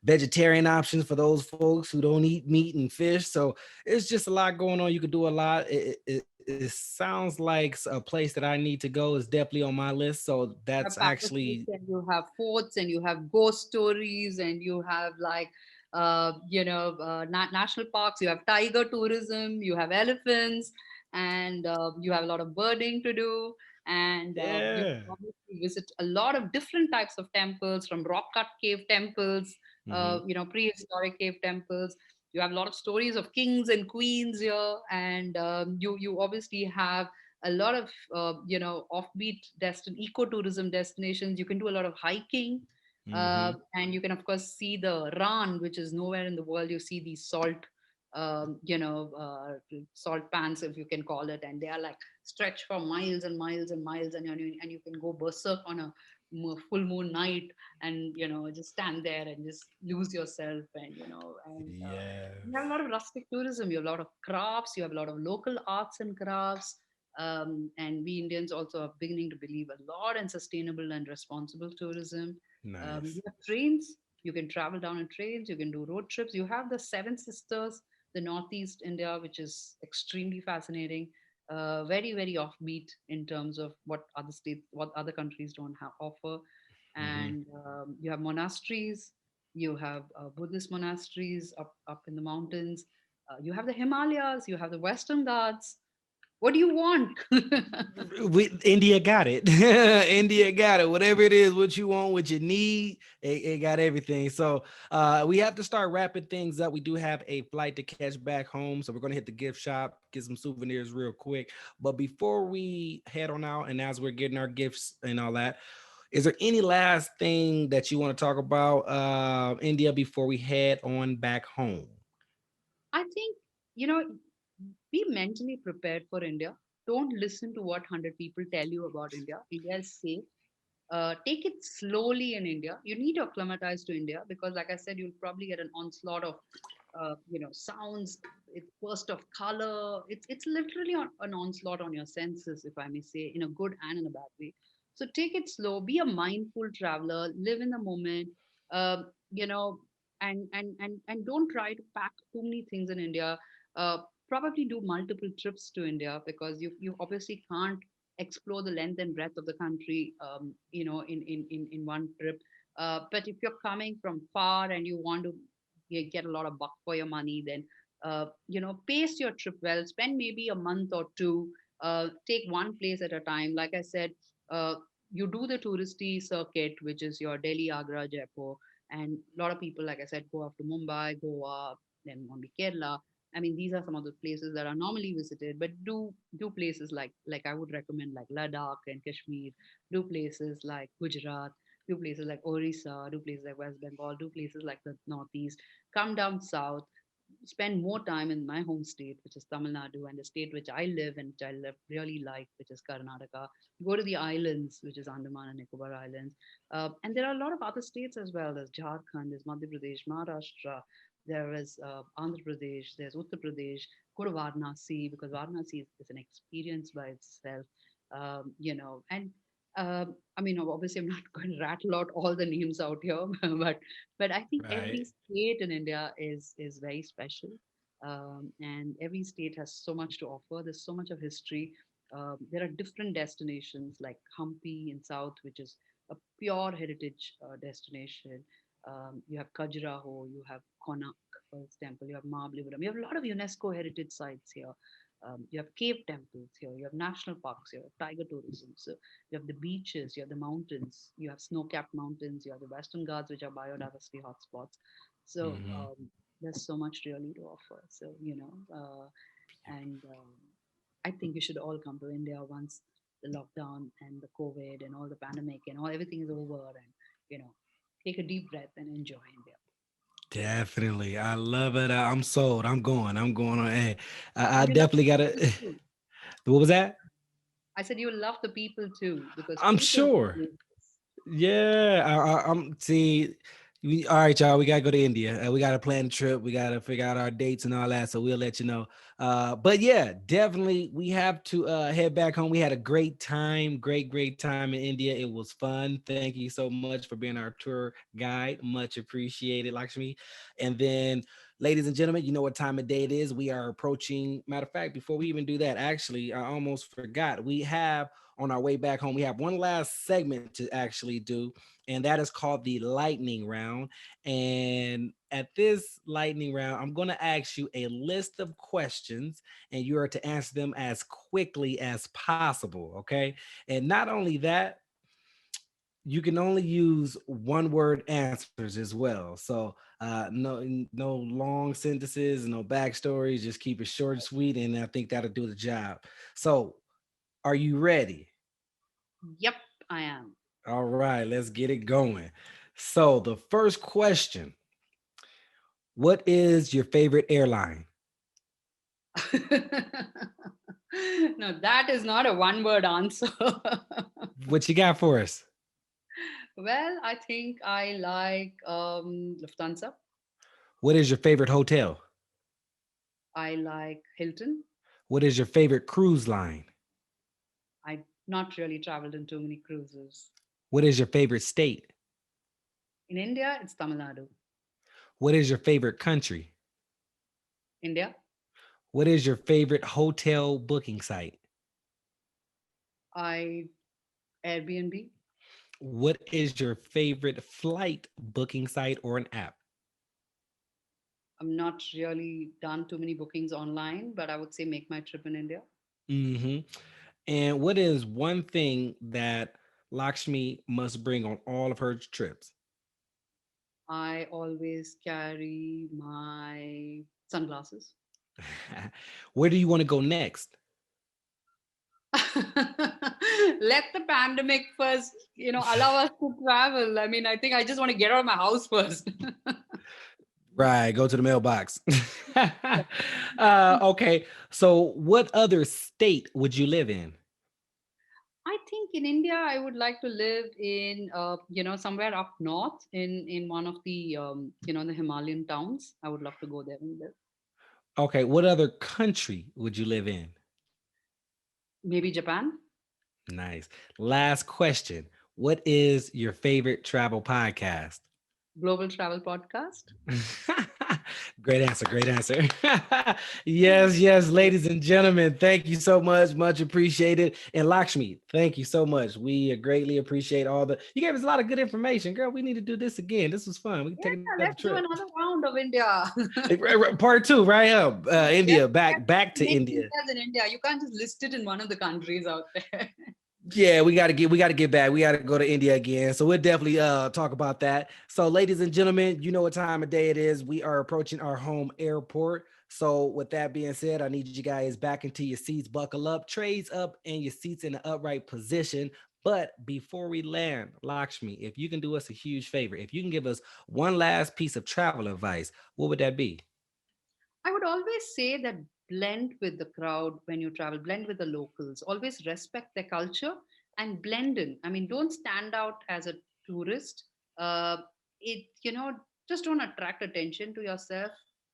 vegetarian options for those folks who don't eat meat and fish. So it's just a lot going on. You could do a lot. It sounds like a place that I need to go. Is definitely on my list. So You that's have palaces, actually, and you have forts, and you have ghost stories, and you have, like, national parks. You have tiger tourism. You have elephants, and you have a lot of birding to do. And you yeah. can obviously visit a lot of different types of temples, from rock cut cave temples, Mhm. prehistoric cave temples. You have a lot of stories of kings and queens here, and you obviously have a lot of offbeat ecotourism destinations. You can do a lot of hiking. Mm-hmm. And you can of course see the ran, which is nowhere in the world you see these salt, salt pans, if you can call it, and they are like stretched for miles and miles and miles, and you can go berserk on a full moon night, and just stand there and just lose yourself, and Yes. you have a lot of rustic tourism, you have a lot of crafts, you have a lot of local arts and crafts. And we Indians also are beginning to believe a lot in sustainable and responsible tourism. Nice. You have trains. You can travel down in trains. You can do road trips. You have the Seven Sisters, the Northeast India, which is extremely fascinating. Very, very offbeat in terms of what other states, what other countries don't have offer. Mm-hmm. And you have monasteries. You have Buddhist monasteries up in the mountains. You have the Himalayas. You have the Western Ghats. What do you want? India got it. India got it. Whatever it is, what you want, what you need, it got everything. So we have to start wrapping things up. We do have a flight to catch back home. So we're gonna hit the gift shop, get some souvenirs real quick. But before we head on out and as we're getting our gifts and all that, is there any last thing that you want to talk about, India, before we head on back home? I think, you know, be mentally prepared for India. Don't listen to what 100 people tell you about India. India is safe. Take it slowly in India. You need to acclimatize to India because, like I said, you'll probably get an onslaught of, sounds. It's burst of color. It's literally an onslaught on your senses, if I may say, in a good and in a bad way. So take it slow. Be a mindful traveler. Live in the moment. You know, and don't try to pack too many things in India. Probably do multiple trips to India because you obviously can't explore the length and breadth of the country, in one trip. But if you're coming from far and you want to get a lot of buck for your money, then pace your trip well. Spend maybe a month or two. Take one place at a time. Like I said, uh, you do the touristy circuit, which is your Delhi, Agra, Jaipur, and a lot of people, like I said, go up to Mumbai, Goa, then maybe Kerala. I mean, these are some of the places that are normally visited, but do places like I would recommend like Ladakh and Kashmir. Do places like Gujarat. Do places like Orissa. Do places like West Bengal. Do places like the Northeast. Come down south. Spend more time in my home state, which is Tamil Nadu, and the state which I live and which I live really like, which is Karnataka. Go to the islands, which is Andaman and Nicobar Islands, and there are a lot of other states as well. There's Jharkhand, there's Madhya Pradesh, Maharashtra, there is Andhra Pradesh, there's Uttar Pradesh. Go to Varanasi because Varanasi is an experience by itself. And I mean, obviously, I'm not going to rattle out all the names out here, but I think every Right. state in India is very special, and every state has so much to offer. There's so much of history. There are different destinations like Hampi in south, which is a pure heritage destination. You have Khajuraho, you have Konark temple, you have Mahabalipuram. You have a lot of UNESCO heritage sites here. You have cave temples here. You have national parks here, tiger tourism. So you have the beaches, you have the mountains, you have snow-capped mountains, you have the Western Ghats, which are biodiversity hotspots. So Mm-hmm. there's so much really to offer. So and I think you should all come to India once the lockdown and the COVID and all the pandemic and all everything is over, and you know, take a deep breath and enjoy India. Definitely. I love it. I'm sold. I'm going. I'm going on. Hey, I And you love definitely the got people to. too. What was that? I said you love the people too because I'm people know sure. places. Yeah, I'm see. All right, y'all. We gotta go to India. We gotta plan the trip. We gotta figure out our dates and all that. So we'll let you know. But yeah, definitely we have to head back home. We had a great time, great time in India. It was fun. Thank you so much for being our tour guide. Much appreciated, Lakshmi. And then, ladies and gentlemen, you know what time of day it is. We are approaching. Matter of fact, before we even do that, actually, I almost forgot. We have on our way back home. We have one last segment to actually do, and that is called the lightning round. And at this lightning round, I'm going to ask you a list of questions, and you are to answer them as quickly as possible. Okay. And not only that, you can only use one word answers as well. So no long sentences, no backstories. Just keep it short and sweet, and I think that'll do the job. So, are you ready? Yep, I am. All right, let's get it going. So the first question, what is your favorite airline? No, that is not a one word answer. What you got for us? Well, I think I like Lufthansa. What is your favorite hotel? I like Hilton. What is your favorite cruise line? I've not really traveled in too many cruises. What is your favorite state? In India, it's Tamil Nadu. What is your favorite country? India, What is your favorite hotel booking site? I Airbnb. What is your favorite flight booking site or an app? I'm not really done too many bookings online, but I would say make my trip in India. Hmm. And what is one thing that Lakshmi must bring on all of her trips? I always carry my sunglasses. Where do you want to go next? Let the pandemic first, allow us to travel. I mean, I think I just want to get out of my house first. Right, go to the mailbox. Okay, so what other state would you live in? I think in India, I would like to live in, somewhere up north in one of the, the Himalayan towns. I would love to go there and live. Okay, what other country would you live in? Maybe Japan. Nice. Last question. What is your favorite travel podcast? Global Travel Podcast. Great answer. Great answer. Yes, yes, ladies and gentlemen, thank you so much. Much appreciated. And Lakshmi, thank you so much. We greatly appreciate you gave us a lot of good information. Girl, we need to do this again. This was fun. We can Yeah, take another let's do trip. another round of India. Part two, right up. Yes, India, yes, back to many India. Indias in India. You can't just list it in one of the countries out there. Yeah, we gotta get back. We gotta go to India again. So we'll definitely talk about that. So, ladies and gentlemen, you know what time of day it is. We are approaching our home airport. So, with that being said, I need you guys back into your seats, buckle up, trays up, and your seats in the upright position. But before we land, Lakshmi, if you can do us a huge favor, if you can give us one last piece of travel advice, what would that be? I would always say that blend with the crowd when you travel, blend with the locals, always respect their culture and blend in. I mean, don't stand out as a tourist. Uh, just don't attract attention to yourself.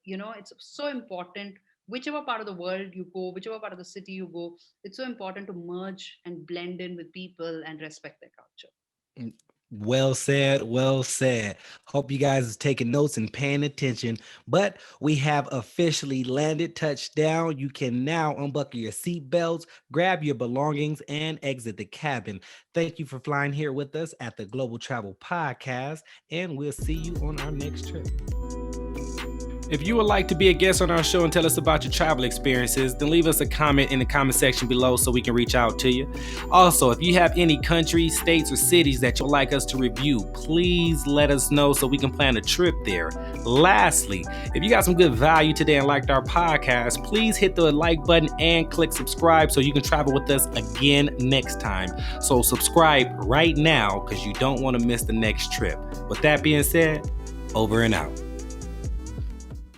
It's so important. Whichever part of the world you go, whichever part of the city you go, it's so important to merge and blend in with people and respect their culture. Mm, well said, well said. Hope you guys is taking notes and paying attention. But we have officially landed touchdown. You can now unbuckle your seatbelts, grab your belongings, and exit the cabin. Thank you for flying here with us at the Global Travel Podcast, and we'll see you on our next trip. If you would like to be a guest on our show and tell us about your travel experiences, then leave us a comment in the comment section below so we can reach out to you. Also, if you have any countries, states, or cities that you'd like us to review, please let us know so we can plan a trip there. Lastly, if you got some good value today and liked our podcast, please hit the like button and click subscribe so you can travel with us again next time. So subscribe right now because you don't want to miss the next trip. With that being said, over and out.